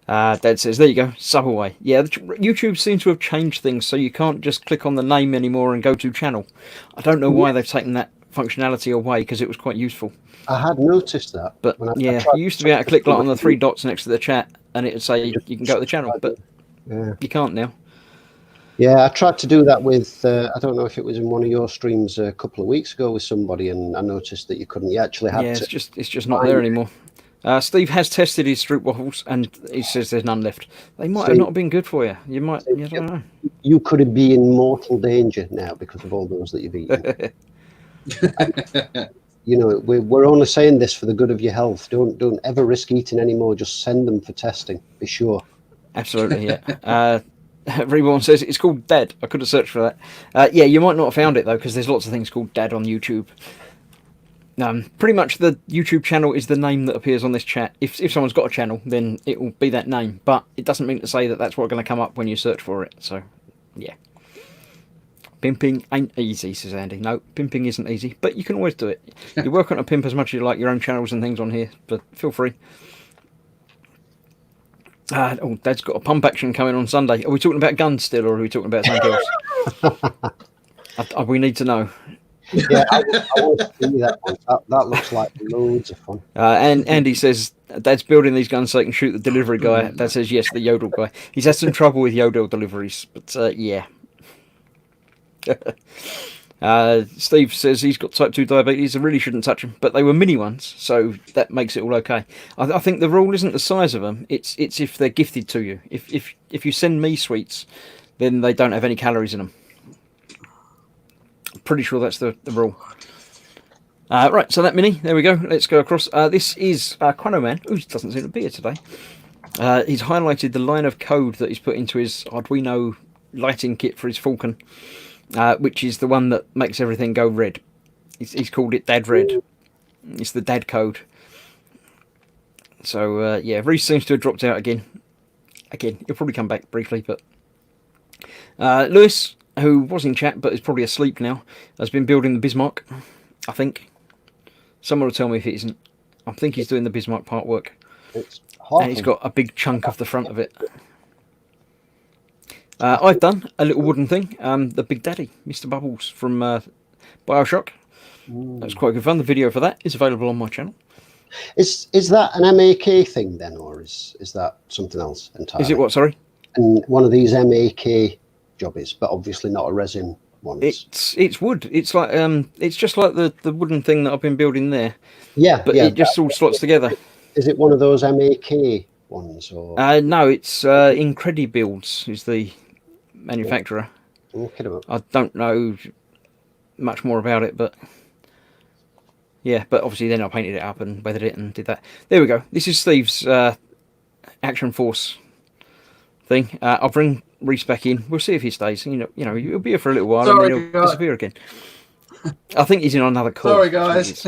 Dad says, there you go, sub away. Yeah, YouTube seems to have changed things, so you can't just click on the name anymore and go to channel. I don't know why they've taken that functionality away, because it was quite useful. I had noticed that. But yeah, you used to be able to click like on the 3 dots next to the chat, and it would say you can go to the channel, but you can't now. Yeah, I tried to do that with, I don't know if it was in one of your streams a couple of weeks ago with somebody, and I noticed that you couldn't. You actually had Yeah, to. it's just not there anymore. Steve has tested his Stroop waffles, and he says there's none left. They might have not been good for you. You might, I don't know. You could be in mortal danger now because of all those that you've eaten. You know, we're only saying this for the good of your health. Don't ever risk eating anymore. Just send them for testing. Be sure. Absolutely, yeah. Reborn says it's called Dad. I could have searched for that. Yeah, you might not have found it though, because there's lots of things called Dad on YouTube. Pretty much the YouTube channel is the name that appears on this chat. If someone's got a channel, then it will be that name. But it doesn't mean to say that that's what's going to come up when you search for it. So, yeah. Pimping ain't easy, says Andy. No, pimping isn't easy, but you can always do it. You work on a pimp as much as you like your own channels and things on here, but feel free. Dad's got a pump action coming on Sunday. Are we talking about guns still, or are we talking about something else? We need to know. Yeah, I want to see that one. That looks like loads of fun. And Andy says Dad's building these guns so he can shoot the delivery guy. Dad says yes, the Yodel guy. He's had some trouble with Yodel deliveries, but yeah. Steve says he's got type 2 diabetes. I really shouldn't touch them, but they were mini ones, so that makes it all okay. I think the rule isn't the size of them; it's if they're gifted to you. If you send me sweets, then they don't have any calories in them. I'm pretty sure that's the rule. Right, so that mini, there we go. Let's go across. This is Quanoman, who doesn't seem to be here today. He's highlighted the line of code that he's put into his Arduino lighting kit for his Falcon. Which is the one that makes everything go red. He's called it Dad Red. It's the Dad code. So, yeah, Reese seems to have dropped out again. He'll probably come back briefly, but... Lewis, who was in chat but is probably asleep now, has been building the Bismarck, I think. Someone will tell me if it isn't. I think he's doing the Bismarck part work. And he's got a big chunk of the front of it. I've done a little wooden thing, the Big Daddy, Mr. Bubbles from Bioshock. That was quite good fun. The video for that is available on my channel. Is that an MAK thing then, or is that something else entirely? Is it what, sorry? And one of these MAK jobbies, but obviously not a resin one. It's wood. It's like it's just like the wooden thing that I've been building there. Yeah, but it just all slots together. Is it one of those MAK ones, or? No, it's Incredibuilds is the manufacturer. I don't know much more about it, but yeah, but obviously then I painted it up and weathered it and did that. There we go. This is Steve's Action Force thing. I'll bring Reese back in. We'll see if he stays. You know, he'll be here for a little while and then he'll disappear again. I think he's in on another call. Sorry, guys.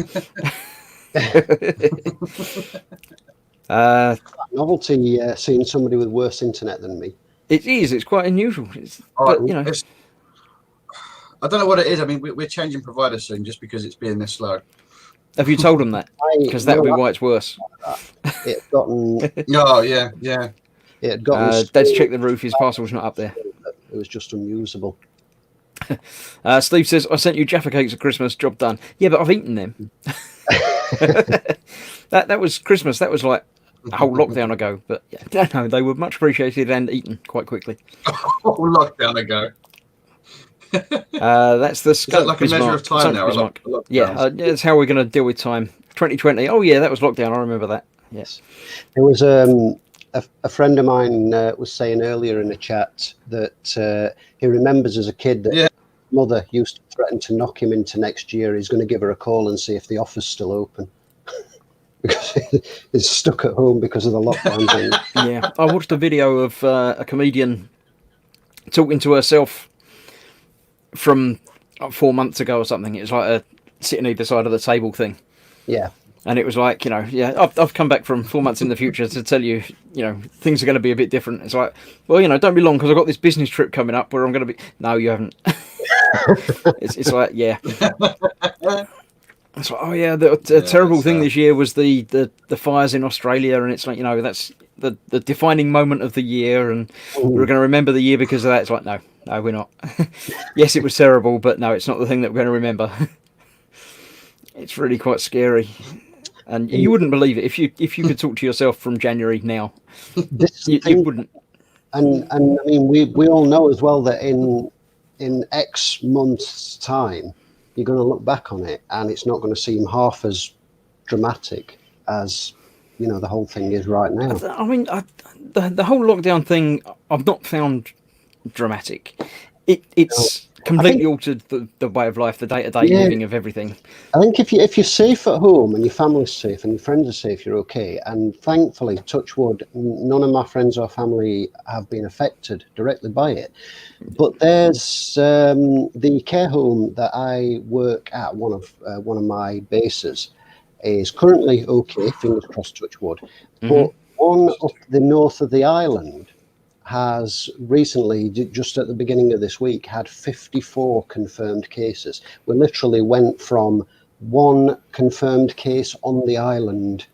Novelty seeing somebody with worse internet than me. It is. It's quite unusual. But you know, I don't know what it is. I mean, we're changing providers soon just because it's being this slow. Have you told them that? Because that would be why it's worse. It had gotten. Oh yeah. It had gotten. Dad's checked the roof. His parcel's not up there. It was just unusable. Steve says, "I sent you Jaffa cakes at Christmas. Job done." Yeah, but I've eaten them. that was Christmas. That was like a whole lockdown ago, but no, they were much appreciated and eaten quite quickly. Lockdown ago. That's the Is that like a measure Bismarck. of time Saint now? Bismarck. Lockdowns? Yeah, that's how we're going to deal with time. 2020. Oh yeah, that was lockdown. I remember that. Yes. There was a friend of mine was saying earlier in the chat that he remembers as a kid that Yeah. his mother used to threaten to knock him into next year. He's going to give her a call and see if the office still open because he's stuck at home because of the lockdowns. Yeah, I watched a video of a comedian talking to herself from 4 months ago or something. It was like a sitting either side of the table thing. Yeah. And it was like, I've come back from 4 months in the future to tell you, things are going to be a bit different. It's like, well, don't be long because I've got this business trip coming up where I'm going to be. No, you haven't. it's like, yeah. It's like, oh yeah, the terrible thing this year was the fires in Australia, and it's like, that's the defining moment of the year, and we're going to remember the year because of that. It's like, no, we're not. Yes, it was terrible, but no, it's not the thing that we're going to remember. It's really quite scary. And you wouldn't believe it if you could talk to yourself from January now. You wouldn't. And I mean, we all know as well that in X months' time, you're going to look back on it, and it's not going to seem half as dramatic as the whole thing is right now. I mean, the whole lockdown thing, I've not found dramatic. It's completely altered the way of life, the day-to-day living of everything. I think if you're safe at home and your family's safe and your friends are safe, you're okay. And thankfully, touch wood, none of my friends or family have been affected directly by it. But there's the care home that I work at, one of my bases, is currently okay, fingers crossed, touch wood. Mm-hmm. But one up the north of the island has recently, just at the beginning of this week, had 54 confirmed cases. We literally went from one confirmed case on the island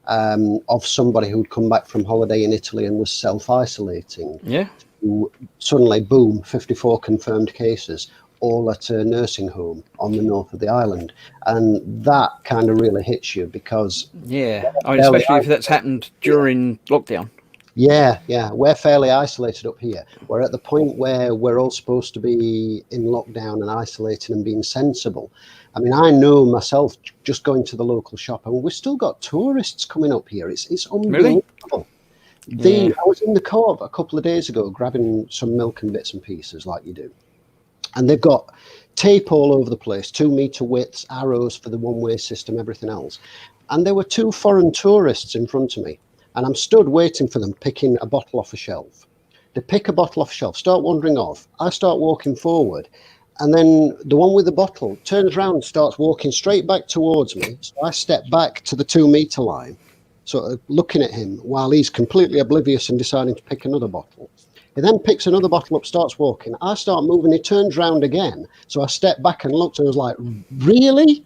of somebody who'd come back from holiday in Italy and was self-isolating. Yeah. To suddenly, boom, 54 confirmed cases, all at a nursing home on the north of the island. And that kind of really hits you because... Yeah, I mean, especially if that's happened during lockdown. Yeah, we're fairly isolated up here. We're at the point where we're all supposed to be in lockdown and isolating and being sensible. I mean, I know myself just going to the local shop, and we've still got tourists coming up here. It's unbelievable. Really? I was in the co-op a couple of days ago grabbing some milk and bits and pieces like you do. And they've got tape all over the place, 2 meter widths, arrows for the one-way system, everything else. And there were 2 foreign tourists in front of me. And I'm stood waiting for them, picking a bottle off a shelf. They pick a bottle off a shelf, start wandering off. I start walking forward. And then the one with the bottle turns around and starts walking straight back towards me. So I step back to the 2 meter line, sort of looking at him while he's completely oblivious and deciding to pick another bottle. He then picks another bottle up, starts walking. I start moving, he turns round again. So I stepped back and looked and was like, really?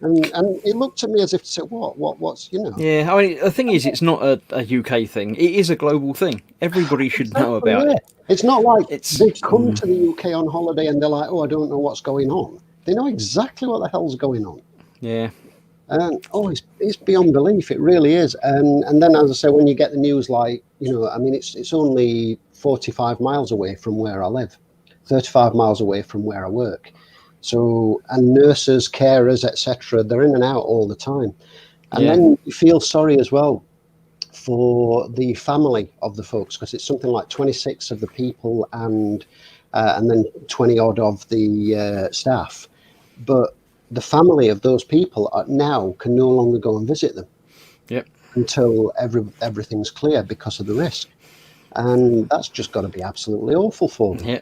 And he looked at me as if to say, what's, Yeah, I mean, the thing is, it's not a UK thing. It is a global thing. Everybody should know about it. It's not like they come to the UK on holiday and they're like, oh, I don't know what's going on. They know exactly what the hell's going on. Yeah. And, it's beyond belief. It really is. And then, as I say, when you get the news like, I mean, it's only 45 miles away from where I live, 35 miles away from where I work. So, and nurses, carers, etc., they're in and out all the time. And then you feel sorry as well for the family of the folks, because it's something like 26 of the people and then 20 odd of the staff. But the family of those people now can no longer go and visit them until everything's clear because of the risk. And that's just got to be absolutely awful for them. Yeah.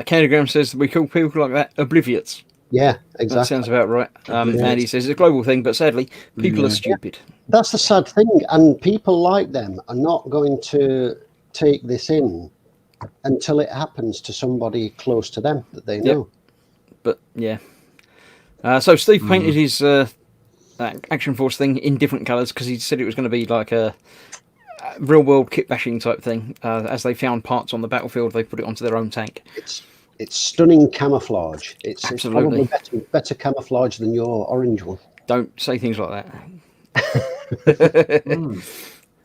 Candygram says we call people like that obliviates. Yeah, exactly. That sounds about right. And he says it's a global thing, but sadly, people are stupid. That's the sad thing. And people like them are not going to take this in until it happens to somebody close to them that they know. But, yeah. So Steve painted his Action Force thing in different colours because he said it was going to be like a real world kit bashing type thing. As they found parts on the battlefield, they put it onto their own tank. It's stunning camouflage. It's Absolutely. probably better camouflage than your orange one. Don't say things like that.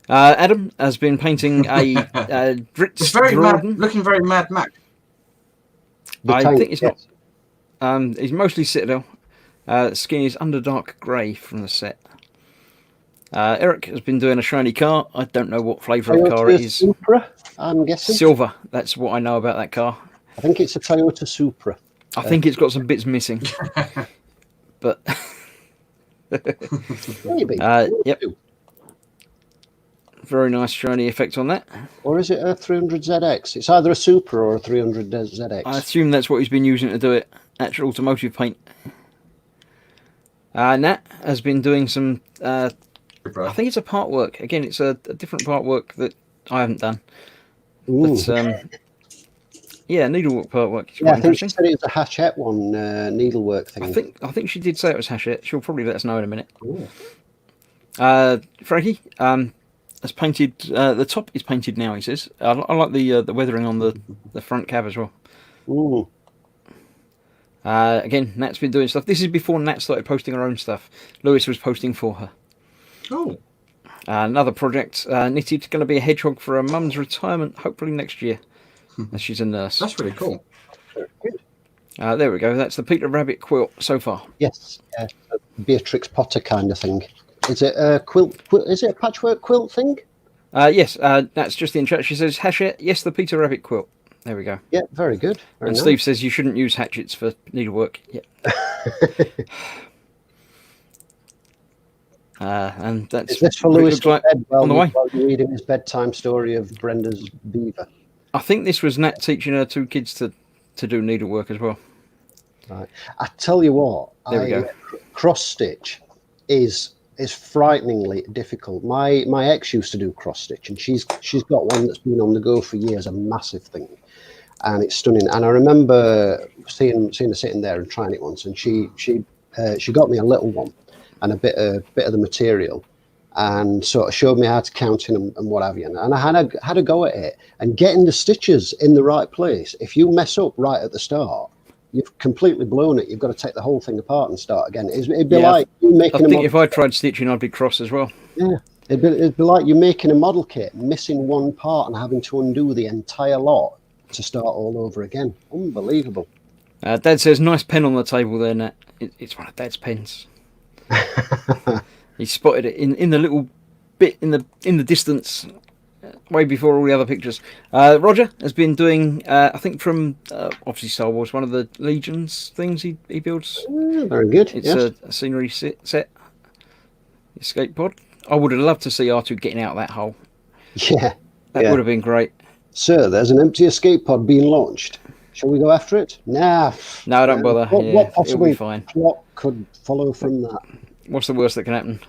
Adam has been painting a Dritz It's very Jordan. looking very Mad Max. The I tank, think it's not. yes. It's mostly Citadel. Skin is Underdark Grey from the set. Eric has been doing a shiny car. I don't know what flavour of car it Toyota is. Supra, I'm guessing. Silver. That's what I know about that car. I think it's a Toyota Supra. I think it's got some bits missing. But Maybe. yep. Very nice shiny effect on that. Or is it a 300ZX? It's either a Supra or a 300ZX. I assume that's what he's been using to do it. Actual automotive paint. Nat has been doing some. I think it's a part work. Again, it's a different part work that I haven't done. Ooh. But yeah, needlework part work. It's Yeah, quite I think she interesting. said it was a Hachette one, needlework thing. I think she did say it was Hachette. She'll probably let us know in a minute. Ooh. Frankie has painted. The top is painted now. He says. I like the weathering on the front cab as well. Ooh. Again, Nat's been doing stuff. This is before Nat started posting her own stuff. Lewis was posting for her. Oh, Another project, knitted, going to be a hedgehog for her mum's retirement, hopefully next year, as she's a nurse. that's really cool. There we go. That's the Peter Rabbit quilt so far. Yes, a Beatrix Potter kind of thing. Is it a quilt? Is it a patchwork quilt thing? Yes, that's just in chat. She says, Hachette, yes, the Peter Rabbit quilt. There we go. Yeah, very good. Very And nice. Steve says you shouldn't use hatchets for needlework. Yeah. And that's Is this for what it Lewis looks like bed while on the way. you read him his bedtime story of Brenda's beaver? I think this was Nat teaching her two kids to do needlework as well. Right. I tell you what, There we go. Cross stitch is frighteningly difficult. My ex used to do cross stitch, and she's got one that's been on the go for years, a massive thing, and it's stunning. And I remember seeing her sitting there and trying it once, and she got me a little one and a bit of the material, and sort of showed me how to count in and what have you. And I had a go at it, and getting the stitches in the right place. If you mess up right at the start, you've completely blown it. You've got to take the whole thing apart and start again. It'd be like you making I think if I tried stitching, I'd be cross as well. yeah. It'd be like you making a model kit, missing one part and having to undo the entire lot to start all over again. Unbelievable. Dad says, nice pen on the table there, Nat. It's one of Dad's pens. He spotted it in the little bit in the distance, way before all the other pictures. Roger has been doing, I think from obviously Star Wars, one of the Legions things he builds. Very good. It's Yes. a scenery set. Escape pod. I would have loved to see R2 getting out of that hole. Yeah. That Yeah. would have been great. Sir, there's an empty escape pod being launched. Shall we go after it? Nah. No, don't bother. What Yeah, it'll possibly be fine. plot could follow from that? What's the worst that can happen?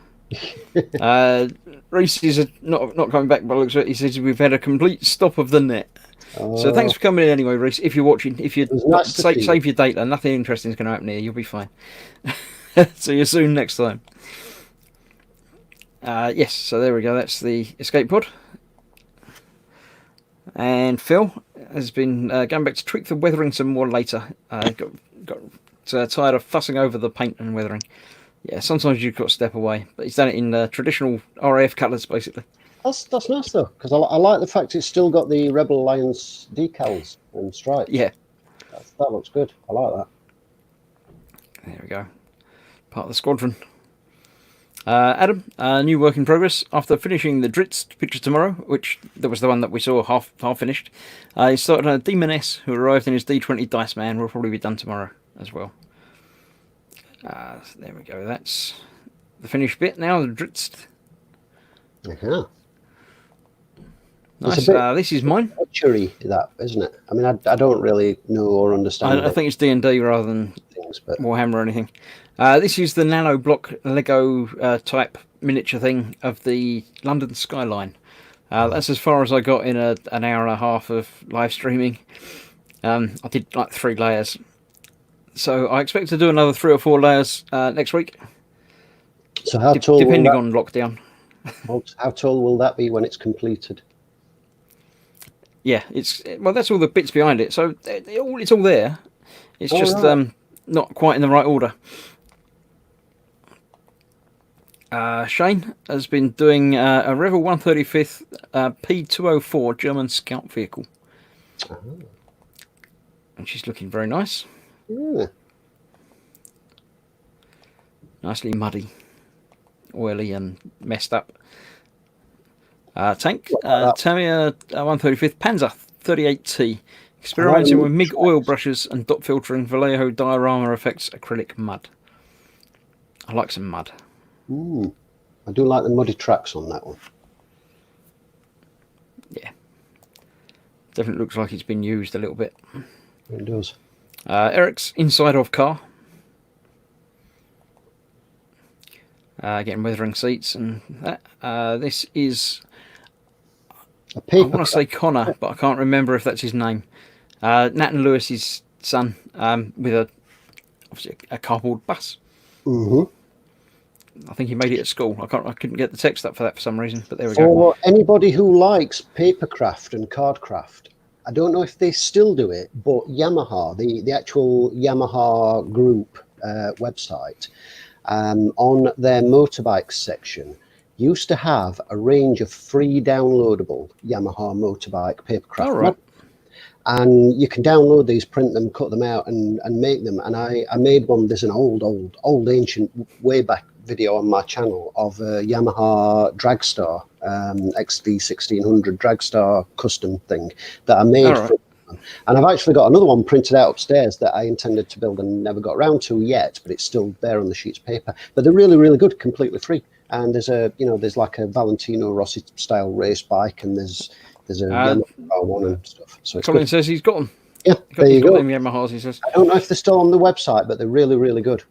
Reese is not coming back, but looks. He says we've had a complete stop of the net. So thanks for coming in anyway, Reese. If you're watching, if you was nice to see you. save your data, nothing interesting is going to happen here. You'll be fine. See you soon next time. Yes, so there we go. That's the escape pod. And Phil has been going back to tweak the weathering some more later. Got tired of fussing over the paint and weathering. Yeah, sometimes you've got to step away, but he's done it in traditional RAF colours, basically. That's nice though, because I like the fact it's still got the Rebel Alliance decals and stripes. Yeah, That looks good. I like that. there we go. Part of the squadron. Adam, new work in progress. After finishing the Dritz picture tomorrow, which there was the one that we saw half finished, he started on a Demon S, who arrived in his D20 Dice Man. Will probably be done tomorrow as well. There we go. That's the finished bit now. The Dritz. Uh-huh. Nice. It's a bit- This is mine. Butchery, that isn't it? I mean, I don't really know or understand I think it's D&D rather than things, but Warhammer or anything. This is the nano block Lego type miniature thing of the London skyline. That's as far as I got in an hour and a half of live streaming. I did like 3 layers. So I expect to do another 3 or 4 layers next week, so how tall? depending will on lockdown. how tall will that be when it's completed? Yeah, that's all the bits behind it. So it's all there. It's just right. not quite in the right order. Shane has been doing a Revel 135th P204 German scout vehicle. and she's looking very nice. Yeah. Nicely muddy, oily, and messed up. Tank, Tamiya 135th Panzer 38T, experimenting with MIG oil brushes and dot filtering Vallejo diorama effects acrylic mud. I like some mud. I do like the muddy tracks on that one. Yeah. Definitely looks like it's been used a little bit. It does. Eric's inside of car. Getting weathering seats and that. This is, A I paper want to say Connor, but I can't remember if that's his name. Nat and Lewis's son, with obviously a cardboard bus. I think he made it at school. I couldn't get the text up for that for some reason, but there we go. For anybody who likes papercraft and cardcraft, I don't know if they still do it, but Yamaha, the actual Yamaha group website, on their motorbikes section, used to have a range of free downloadable Yamaha motorbike papercraft. All right. And you can download these, print them, cut them out, and make them. And I made one. There's an old ancient, way back video on my channel of a Yamaha Dragstar XV 1600 Dragstar custom thing that I made. All right. And I've actually got another one printed out upstairs that I intended to build and never got around to yet, but it's still there on the sheets of paper. But they're really, really good, completely free. And there's like a Valentino Rossi style race bike, and there's a Yamaha one and stuff. So it's Colin good. says he's got them. Yeah, there you go. Them Yamahas, he says. I don't know if they're still on the website, but they're really, really good.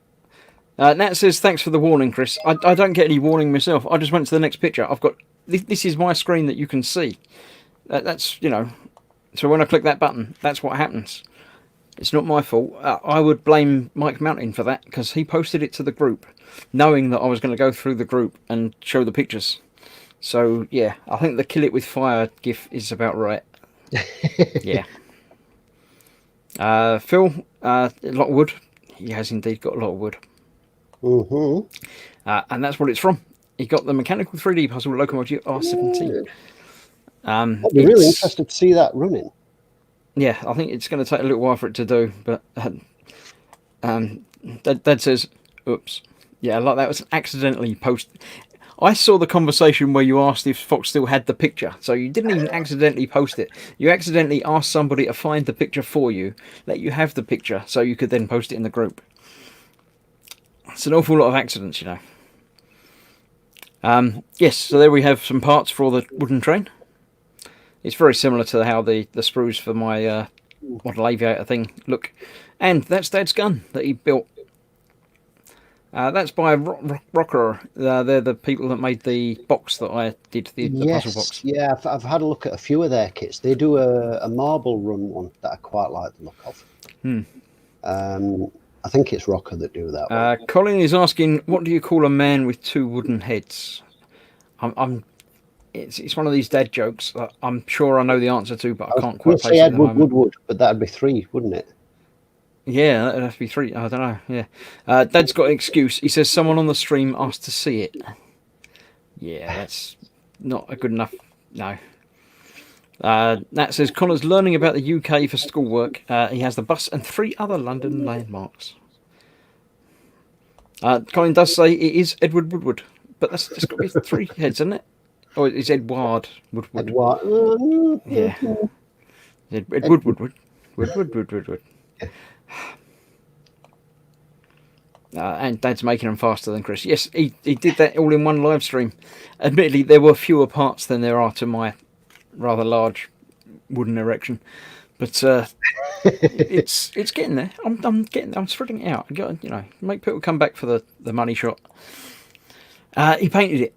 Nat says, thanks for the warning, Chris. I don't get any warning myself. I just went to the next picture. I've got, this is my screen that you can see. That's, so when I click that button, that's what happens. It's not my fault. I would blame Mike Mountain for that, because he posted it to the group, knowing that I was going to go through the group and show the pictures. So, yeah, I think the Kill It With Fire gif is about right. Yeah. Phil, a lot of wood. He has indeed got a lot of wood. And that's what it's from. He got the mechanical 3D puzzle Locomotive R17. I'd be really interested to see that running. Yeah, I think it's going to take a little while for it to do, but Dad says, oops. Yeah, like that was accidentally posted. I saw the conversation where you asked if Fox still had the picture, so you didn't even accidentally post it. You accidentally asked somebody to find the picture for you, let you have the picture, so you could then post it in the group. It's an awful lot of accidents, Yes, so there we have some parts for the wooden train. It's very similar to how the sprues for my model aviator thing look. And that's Dad's gun that he built. That's by Rocker. They're the people that made the box that I did, the puzzle box. Yeah, I've had a look at a few of their kits. They do a marble run one that I quite like the look of. I think it's Rocker that do that one. Colin is asking, what do you call a man with two wooden heads? It's one of these dad jokes that I'm sure I know the answer to, but I can't quite place it at the moment. Woodward, but that'd be three, wouldn't it? Yeah, that'd have to be three. I don't know. Yeah, Dad's got an excuse. He says someone on the stream asked to see it. Yeah, that's not a good enough. No. Nat says Connor's learning about the UK for schoolwork. He has the bus and 3 other London landmarks. Colin does say it is Edward Woodward, but that's just got to be 3 heads, isn't it? Or it's Edward Woodward. Edward. Yeah. Edward Woodward. Woodward. And Dad's making them faster than Chris. Yes, he did that all in one live stream. Admittedly, there were fewer parts than there are to my rather large wooden erection, but it's getting there. I'm spreading it out. Make people come back for the money shot. He painted it.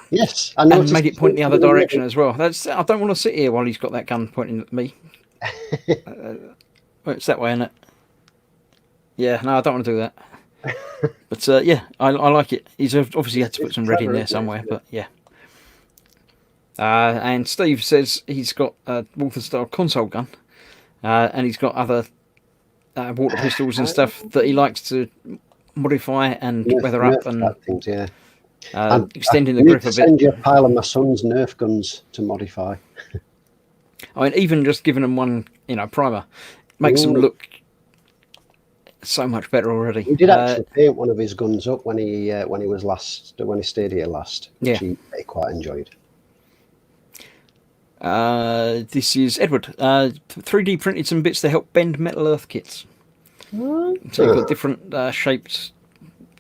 Yes, and made it point the other direction as well. I don't want to sit here while he's got that gun pointing at me. It's that way, isn't it? Yeah, no, I don't want to do that. But yeah, I like it. He's obviously had to put some red in there somewhere, but yeah. And Steve says he's got a Walther style console gun, and he's got other water pistols and stuff that he likes to modify and weather up and things, yeah. Extending the I grip a bit. Send you a pile of my son's Nerf guns to modify. I mean, even just giving them one, primer. makes them Ooh. look so much better already. He did actually paint one of his guns up when he stayed here last, which Yeah. he quite enjoyed. This is Edward. 3D printed some bits to help bend Metal Earth kits. So you've got different shapes,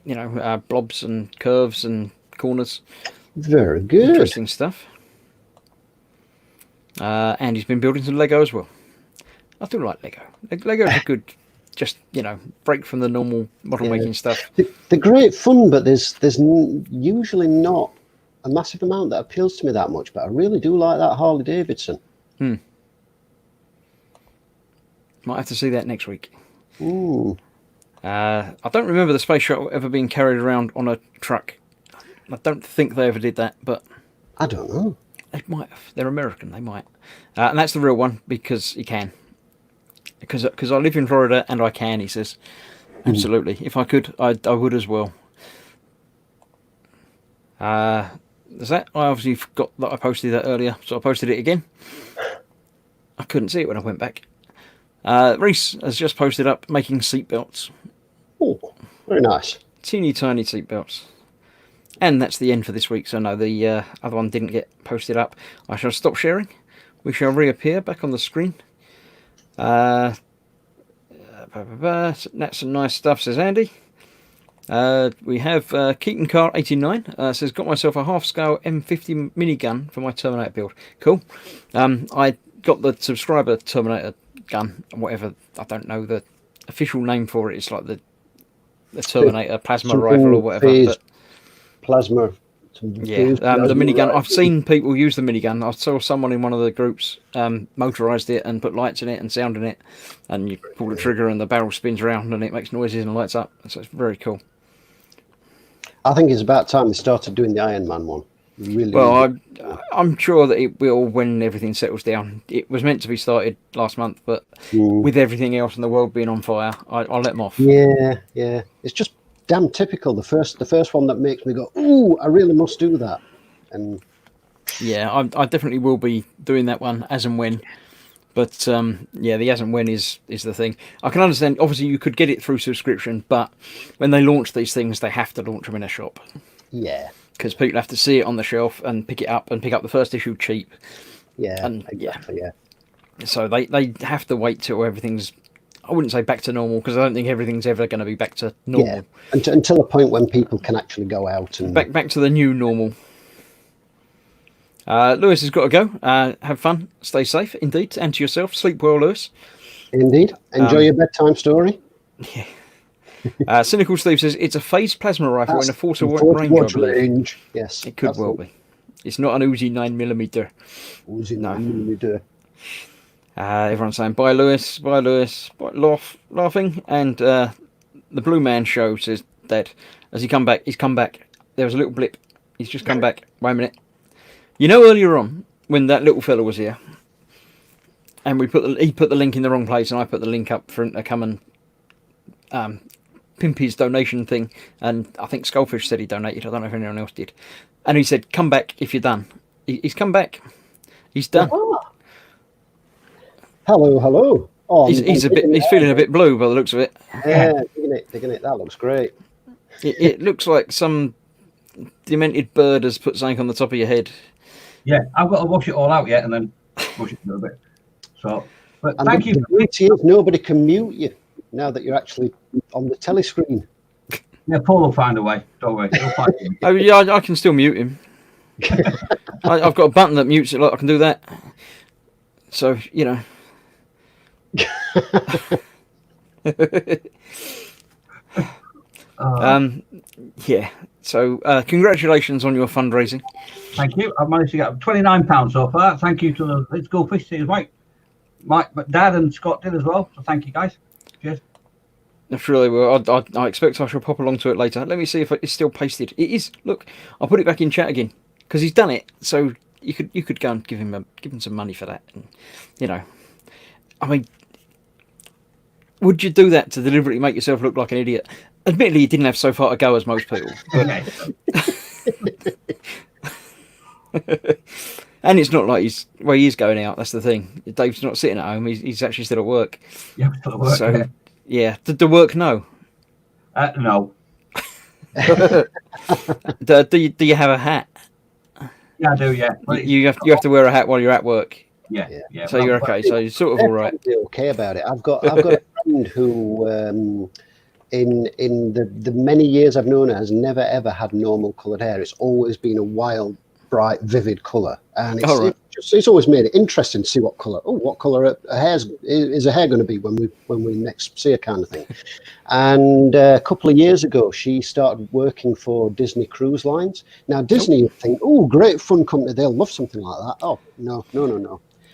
blobs and curves and corners. Very good. Interesting stuff. And he's been building some Lego as well. I do like Lego. Lego's a good, just break from the normal model making stuff. They're great fun, but there's usually not a massive amount that appeals to me that much. But I really do like that Harley Davidson. Might have to see that next week. Ooh. I don't remember the space shuttle ever being carried around on a truck. I don't think they ever did that, but I don't know. they might have. They're American. They might. And that's the real one because you can. Because I live in Florida and I can, he says. Absolutely. If I could, I would as well. There's that. I obviously forgot that I posted that earlier, so I posted it again. I couldn't see it when I went back. Reese has just posted up making seatbelts. Oh, very nice. Teeny tiny seatbelts. And that's the end for this week, so no, the other one didn't get posted up. I shall stop sharing. We shall reappear back on the screen. That's some nice stuff, says Andy. We have Keaton Car 89 says, got myself a half-scale M50 minigun for my Terminator build. Cool. I got the subscriber Terminator gun, whatever, I don't know the official name for it. It's like the Terminator plasma rifle or whatever. But plasma. Yeah, the minigun. I've seen people use the minigun. I saw someone in one of the groups motorised it and put lights in it and sound in it, and you pull the trigger and the barrel spins around and it makes noises and lights up. So it's very cool. I think it's about time they started doing the Iron Man one. Really. Well, I'm sure that it will when everything settles down. It was meant to be started last month, but with everything else in the world being on fire, I'll let them off. Yeah. It's just damn typical. The first one that makes me go, ooh, I really must do that. And yeah, I definitely will be doing that one as and when. But the as and when is the thing. I can understand. Obviously, you could get it through subscription, but when they launch these things, they have to launch them in a shop. Yeah. Because people have to see it on the shelf and pick it up and pick up the first issue cheap. Yeah. And exactly. Yeah. So they have to wait till everything's, I wouldn't say back to normal, because I don't think everything's ever going to be back to normal. Yeah. Until a point when people can actually go out and back to the new normal. Lewis has got to go. Have fun. Stay safe, indeed. And to yourself. Sleep well, Lewis. Indeed. Enjoy your bedtime story. Yeah. Cynical Steve says it's a phased plasma rifle in a Force Award range, I believe. Range. Yes. It could well be. It's not an Uzi 9mm. Uzi No. 9mm. Everyone's saying bye, Lewis. Bye, Lewis. Laughing. And the Blue Man Show says, Dad, has he come back? He's come back. There was a little blip. He's just come back. Wait a minute. You know, earlier on when that little fella was here, and he put the link in the wrong place, and I put the link up for him to come and pimp his donation thing, and I think Skullfish said he donated. I don't know if anyone else did. And he said, "Come back if you're done." He's come back. He's done. Ah. Hello. Oh, He's feeling a bit blue by the looks of it. Yeah, digging it. That looks great. It looks like some demented bird has put something on the top of your head. Yeah, I've got to wash it all out yet and then wash it a little bit. So, but And thank the you. beauty is nobody can mute you now that you're actually on the telescreen. Yeah, Paul will find a way. Don't worry. He'll find it. Oh yeah, I can still mute him. I've got a button that mutes it. Like I can do that. So you know. Yeah. So congratulations on your fundraising. Thank you. I've managed to get £29 so far. Thank you to the Let's Go Fish Series, Mike, but Dad and Scott did as well. So thank you, guys. Cheers. If really will. I expect I shall pop along to it later. Let me see if it's still pasted. It is. Look, I'll put it back in chat again because he's done it. So you could go and give him some money for that. And, you know, I mean, would you do that to deliberately make yourself look like an idiot? Admittedly, you didn't have so far to go as most people. But And it's not like he is going out. That's the thing. Dave's not sitting at home. He's actually still at work. Yeah, still at work. So yeah, did the work know? No. Do you have a hat? Yeah, I do. Yeah. Well, You have to wear a hat while you're at work. Yeah. So you're okay. So you're sort of all right. They're okay about it. I've got a friend who, in the many years I've known her, has never ever had normal coloured hair. It's always been a wild, bright, vivid colour, and it's always made it interesting to see what colour is her hair going to be when we next see her, kind of thing. And a couple of years ago, she started working for Disney Cruise Lines. Now Disney, you think, oh, great fun company, they'll love something like that. Oh no.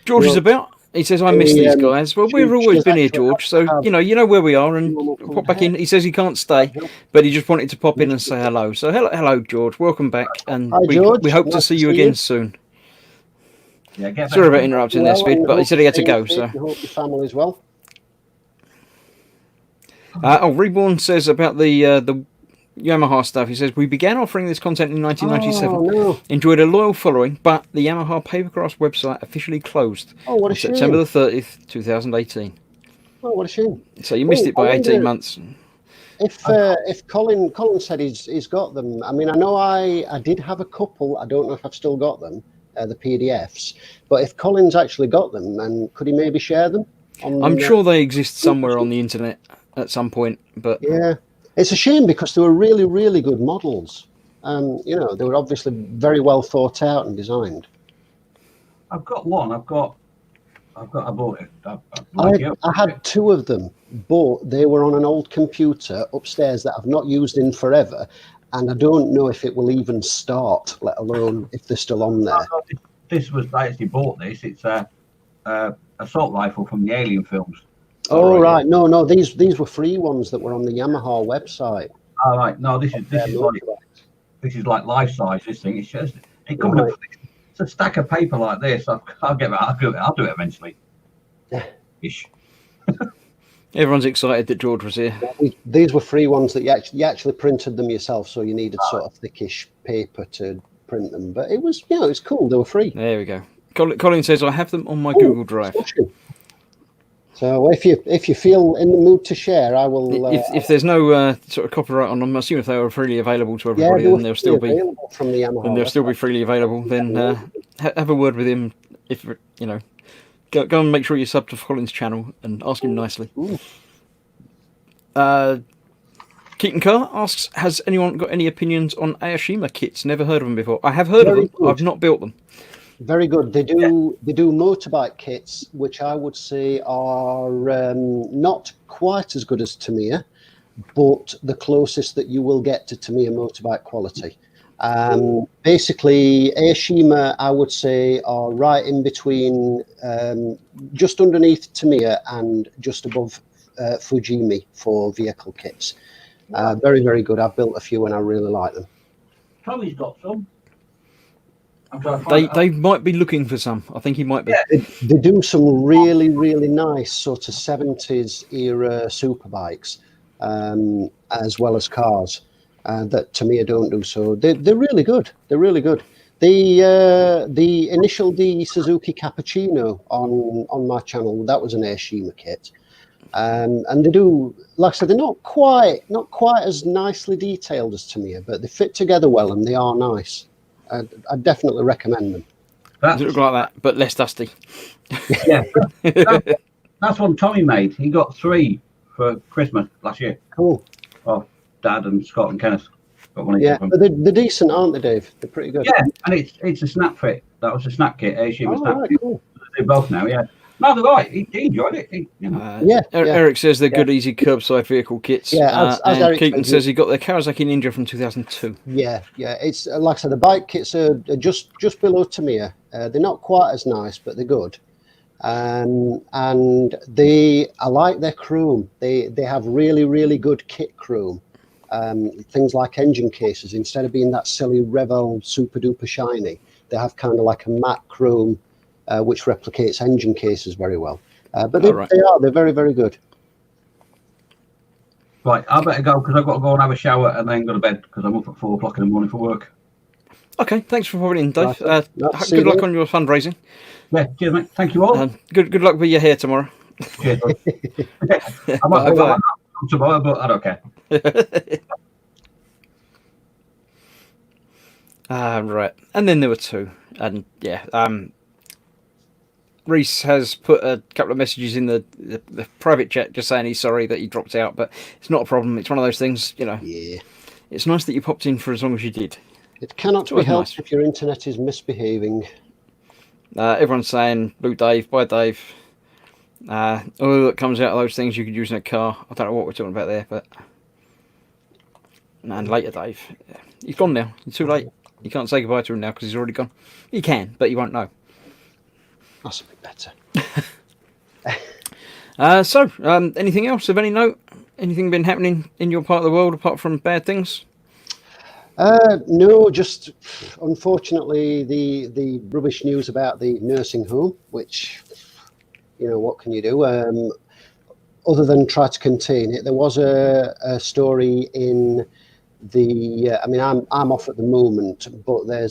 George is about. He says, I miss these guys. Well, we've always been here, George. So, you know where we are, and pop back in. He says he can't stay, but he just wanted to pop in and say hello. So, hello, George. Welcome back. And Hi, George. we hope to see you again soon. Yeah, Sorry about interrupting there, Speed, but he said he had to go. So, hope your family's well. Reborn says about the Yamaha stuff. He says, we began offering this content in 1997. Oh, no. Enjoyed a loyal following, but the Yamaha Papercraft website officially closed Oh, what a on shame. September the 30th, 2018. Oh, what a shame. So you missed it by 18 months. If Colin said he's got them, I mean, I know I did have a couple. I don't know if I've still got them, the PDFs. But if Colin's actually got them, and could he maybe share them? I'm sure they exist somewhere on the internet at some point, but yeah, it's a shame because they were really, really good models. They were obviously very well thought out and designed. I've got one. I bought it. I had two of them, but they were on an old computer upstairs that I've not used in forever, and I don't know if it will even start, let alone if they're still on there. I actually bought this. It's a assault rifle from the Alien films. Oh, right. No, these were free ones that were on the Yamaha website. All right. No, this is like life size. This thing. It's just it's a stack of paper like this. I'll do it eventually. Yeah. Ish. everyone's excited that George was here. These were free ones that you actually printed them yourself, so you needed sort of thickish paper to print them. But it was, it's cool. They were free. There we go. Colin says I have them on my Google Drive. So if you feel in the mood to share, I will. If there's no sort of copyright on them, I assume if they were freely available to everybody, then they'll still be from the Yamaha. And they'll still be freely available. Then have a word with him. If go and make sure you sub to Colin's channel and ask him nicely. Keaton Carr asks, has anyone got any opinions on Aoshima kits? Never heard of them before. I have heard of them. Good. I've not built them. Very good. They do motorbike kits, which I would say are not quite as good as Tamiya, but the closest that you will get to Tamiya motorbike quality. Basically, Aoshima, I would say, are right in between, just underneath Tamiya and just above Fujimi for vehicle kits. Very, very good. I've built a few and I really like them. Tommy's got some. They might be looking for some. I think he might be. Yeah. They do some really, really nice sort of 70s era superbikes, as well as cars that Tamiya don't do. So they're really good. They're really good. The initial D Suzuki Cappuccino on my channel, that was an Aoshima kit. And they do, like I said, they're not quite as nicely detailed as Tamiya, but they fit together well and they are nice. I definitely recommend them. Does it look like that, but less dusty? Yeah, that's one Tommy made. He got 3 for Christmas last year. Cool. Oh, Dad and Scott and Kenneth got one. Yeah, but they're decent, aren't they, Dave? They're pretty good. Yeah, and it's a snap fit. That was a snap kit. Aoshima snap right, kit. cool. They're both now. Yeah. No, they're right. He enjoyed it. Eric says they're good, easy curbside vehicle kits. Yeah, as and Eric Keaton says he got their Kawasaki Ninja from 2002. Yeah. It's like I said, the bike kits are just below Tamiya. They're not quite as nice, but they're good. And I like their chrome. They have really, really good kit chrome. Things like engine cases, instead of being that silly Revell super duper shiny, they have kind of like a matte chrome. Which replicates engine cases very well. But they're very, very good. Right, I better go because I've got to go and have a shower and then go to bed because I'm up at 4 o'clock in the morning for work. Okay, thanks for popping in, Dave. Right, see Good you luck then. on your fundraising. Yeah, cheers, mate. Thank you all. Good luck with your hair tomorrow. Cheers, bud. I Bye might bye. not come tomorrow, but I don't care. Right. And then there were two. And yeah, Reese has put a couple of messages in the private chat just saying he's sorry that he dropped out, but it's not a problem. It's one of those things, you know. Yeah. It's nice that you popped in for as long as you did. It cannot be always helped nice. if your internet is misbehaving. Everyone's saying, boo Dave, bye Dave. All that comes out of those things you could use in a car. I don't know what we're talking about there, but... And later Dave. Yeah. He's gone now. It's too late. You can't say goodbye to him now because he's already gone. You can, but you won't know. That's a bit better. Anything else of any note? Anything been happening in your part of the world apart from bad things? No, just unfortunately the rubbish news about the nursing home, which, you know, what can you do? Other than try to contain it, there was a story in the. I mean, I'm off at the moment, but there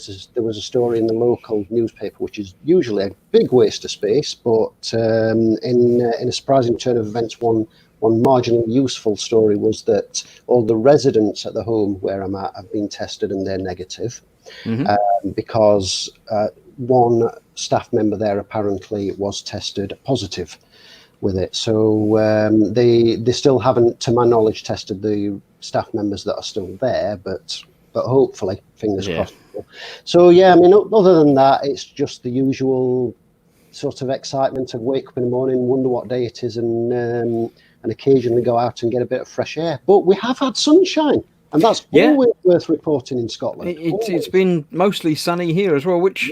was a story in the local newspaper, which is usually a big waste of space, but in a surprising turn of events, one marginally useful story was that all the residents at the home where I'm at have been tested and they're negative, because one staff member there apparently was tested positive with it. So they still haven't, to my knowledge, tested the staff members that are still there, but hopefully, fingers crossed. So yeah, I mean, other than that, it's just the usual sort of excitement of wake up in the morning, wonder what day it is, and occasionally go out and get a bit of fresh air. But we have had sunshine, and that's always worth reporting in Scotland. It's been mostly sunny here as well, which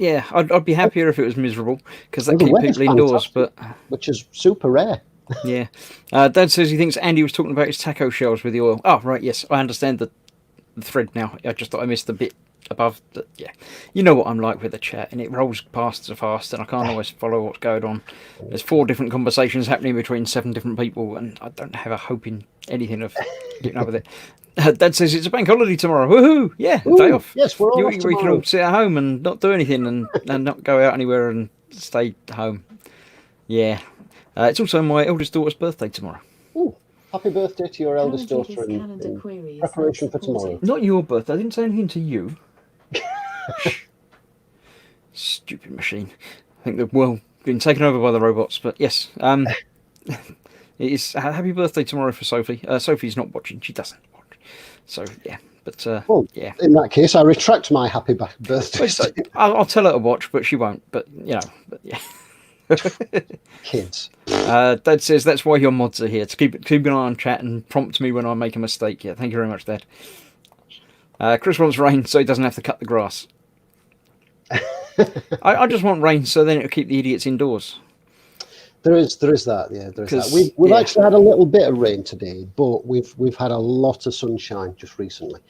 I'd be happier if it was miserable because that keeps people indoors. But which is super rare. Yeah, Dad says he thinks Andy was talking about his taco shells with the oil. Oh right, yes, I understand the thread now. I just thought I missed the bit above. Yeah, you know what I'm like with the chat, and it rolls past so fast, and I can't always follow what's going on. There's 4 different conversations happening between 7 different people, and I don't have a hope in anything of getting up with it. Dad says it's a bank holiday tomorrow. Woohoo! Yeah, day off. Yes, we're all off We tomorrow. can all sit at home and not do anything, and not go out anywhere and stay home. Yeah. It's also my eldest daughter's birthday tomorrow. Ooh, happy birthday to your eldest daughter in preparation for tomorrow. Not your birthday. I didn't say anything to you. Stupid machine. I think the world been taken over by the robots. But yes, it is happy birthday tomorrow for Sophie. Sophie's not watching. She doesn't watch. So yeah. But yeah. In that case, I retract my happy birthday. I'll tell her to watch, but she won't. But you know. But yeah. Kids. Dad says that's why your mods are here, to keep an eye on chat and prompt me when I make a mistake. Yeah, thank you very much, Dad. Chris wants rain so he doesn't have to cut the grass. I just want rain so then it'll keep the idiots indoors. There is that, yeah. There is that. We've actually had a little bit of rain today, but we've had a lot of sunshine just recently,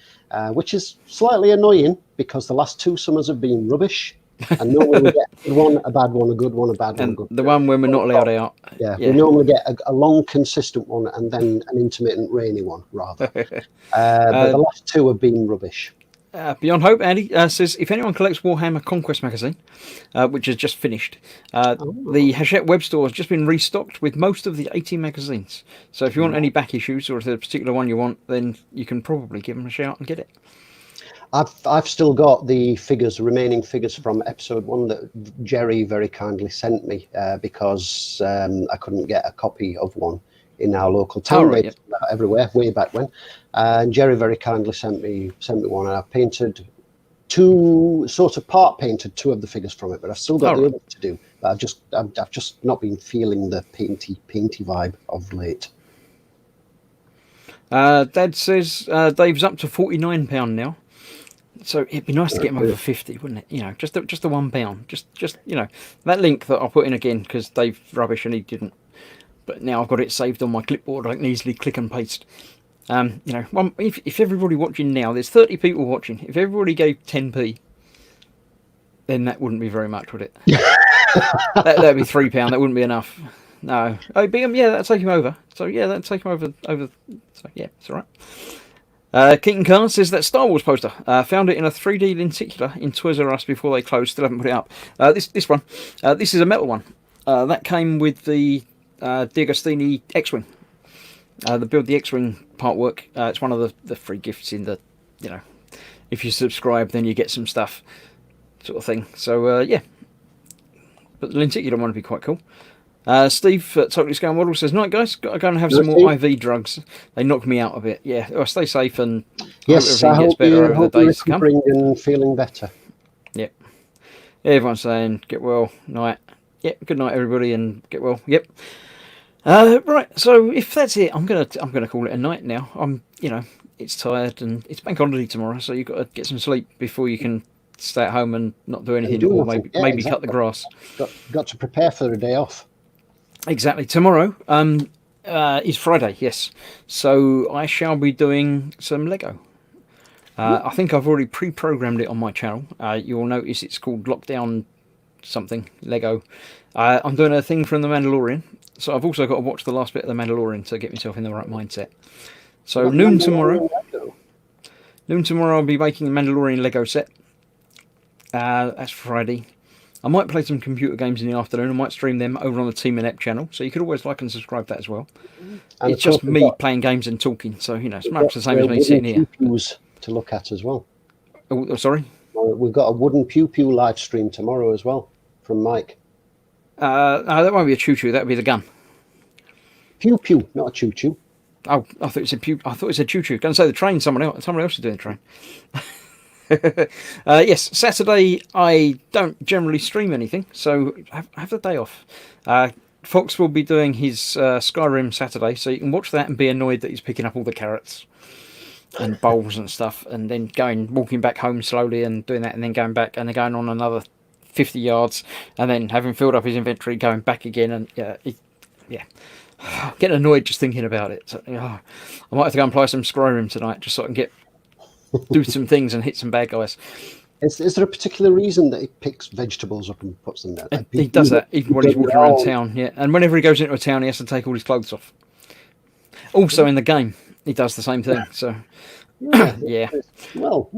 which is slightly annoying because the last 2 summers have been rubbish. And normally we get a good one, a bad one, a good one, a bad one, a good one. The one when we're not allowed out. Yeah, we normally get a long, consistent one and then an intermittent rainy one, rather. But the last 2 have been rubbish. Beyond Hope, Andy says, if anyone collects Warhammer Conquest magazine, which has just finished, the Hachette web store has just been restocked with most of the 80 magazines. So if you want any back issues, or if there's a particular one you want, then you can probably give them a shout and get it. I've still got the remaining figures from episode 1 that Jerry very kindly sent me because I couldn't get a copy of one in our local town. They everywhere way back when, and Jerry very kindly sent me one, and I painted 2, sort of part painted 2 of the figures from it, but I've still got the other to do. But I've just not been feeling the painty vibe of late. Dad says Dave's up to £49 now. So it'd be nice to get him over 50, wouldn't it? You know, just the £1. Just you know, that link that I'll put in again because Dave's rubbish and he didn't. But now I've got it saved on my clipboard. I can easily click and paste. You know, if everybody watching now, there's 30 people watching. If everybody gave 10p, then that wouldn't be very much, would it? That'd be £3. That wouldn't be enough. No. Oh, yeah, that'd take him over. So yeah, that'd take him over. So yeah, it's all right. Keaton Carr says that Star Wars poster. Found it in a 3D lenticular in Toys R Us before they closed. Still haven't put it up. This one. This is a metal one. That came with the D'Agostini X-Wing. The Build the X-Wing part work. It's one of the free gifts in the, if you subscribe, then you get some stuff, sort of thing. So, yeah. But the lenticular one would be quite cool. Steve at Totally Scale Model says, "Night, guys. Got to go and have some more IV drugs. They knocked me out a bit. Yeah, well, stay safe and yes, hope everything gets better over the days to come. And feeling better. Yep. Everyone's saying, get well, night. Yep, good night, everybody, and get well. Yep. Right, so if that's it, I'm gonna call it a night now. It's tired and it's bank holiday tomorrow, so you've got to get some sleep before you can stay at home and not do anything, or maybe exactly. cut the grass. Got to prepare for the day off. Exactly. Tomorrow is Friday, yes. So I shall be doing some Lego. I think I've already pre-programmed it on my channel. You'll notice it's called Lockdown something, Lego. I'm doing a thing from The Mandalorian. So I've also got to watch the last bit of The Mandalorian to get myself in the right mindset. So noon tomorrow I'll be making the Mandalorian Lego set. That's Friday. I might play some computer games in the afternoon. I might stream them over on the Team Inept channel. So you could always like and subscribe to that as well. And it's just me playing games and talking. So, it's much the same as me sitting here. To look at as well. Oh, sorry? We've got a wooden pew pew live stream tomorrow as well from Mike. No, that won't be a choo choo. That'll be the gun. Pew pew, not a choo choo. Oh, I thought it said pew. I thought it said choo choo. Going to say the train. Someone else is doing the train. Yes, Saturday I don't generally stream anything, so have the day off. Fox will be doing his Skyrim Saturday, so you can watch that and be annoyed that he's picking up all the carrots and bowls and stuff, and then walking back home slowly and doing that, and then going back and then going on another 50 yards, and then having filled up his inventory, going back again, and getting annoyed just thinking about it. So, I might have to go and play some Skyrim tonight just so I can do some things and hit some bad guys. Is there a particular reason that he picks vegetables up and puts them there? He does that even when he's walking around town, yeah. And whenever he goes into a town, he has to take all his clothes off. Also in the game, he does the same thing. So, yeah. Well,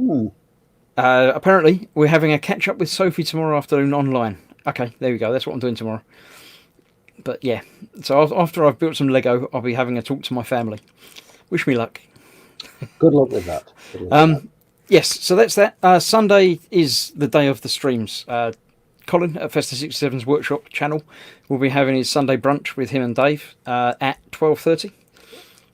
apparently, we're having a catch up with Sophie tomorrow afternoon online. Okay, there we go. That's what I'm doing tomorrow. But yeah, so after I've built some Lego, I'll be having a talk to my family. Wish me luck. Good luck with that. Yes, so that's that. Sunday is the day of the streams. Colin at Festa67's Workshop channel will be having his Sunday brunch with him and Dave at 12:30.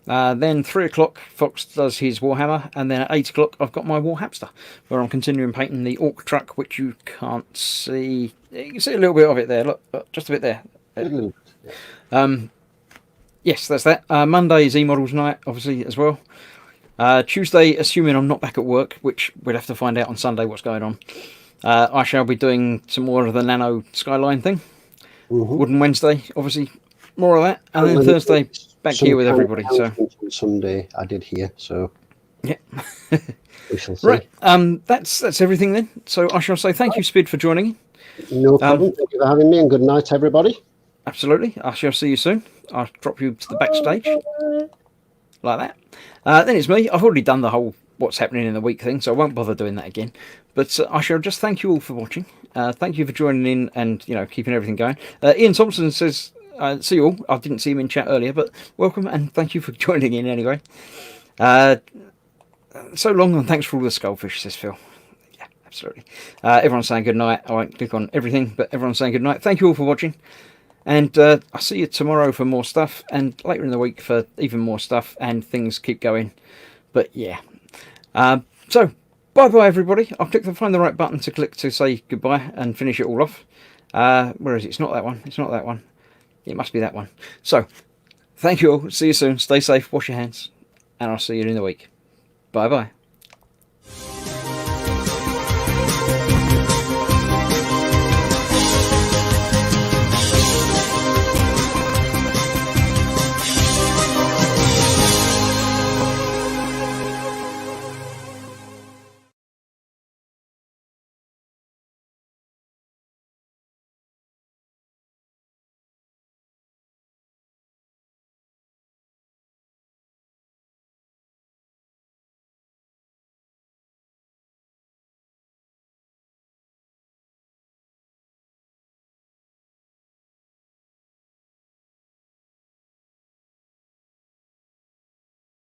Then 3 o'clock, Fox does his Warhammer, and then at 8 o'clock, I've got my Warhamster, where I'm continuing painting the Orc truck, which you can't see. You can see a little bit of it there. Look, just a bit there. Yes, that's that. Monday is E-Models night, obviously, as well. Tuesday, assuming I'm not back at work, which we'll have to find out on Sunday what's going on, I shall be doing some more of the Nano Skyline thing. Wooden Wednesday, obviously, more of that. And then Thursday, back here with everybody. So Sunday, I did here, so yeah. We shall see. Right, that's everything then. So I shall say thank you, Spid, for joining. No problem. Thank you for having me, and good night, everybody. Absolutely. I shall see you soon. I'll drop you to the backstage. Like that. Then it's me. I've already done the whole what's happening in the week thing, so I won't bother doing that again. But I shall just thank you all for watching. Thank you for joining in and keeping everything going. Ian Thompson says, see you all. I didn't see him in chat earlier, but welcome and thank you for joining in anyway. So long and thanks for all the skullfish, says Phil. Yeah, absolutely. Everyone's saying good night. I won't click on everything, but everyone's saying good night. Thank you all for watching. And I'll see you tomorrow for more stuff, and later in the week for even more stuff, and things keep going. But yeah. So, bye-bye, everybody. I'll click find the right button to click to say goodbye and finish it all off. Where is it? It's not that one. It's not that one. It must be that one. So, thank you all. See you soon. Stay safe. Wash your hands. And I'll see you in the week. Bye-bye.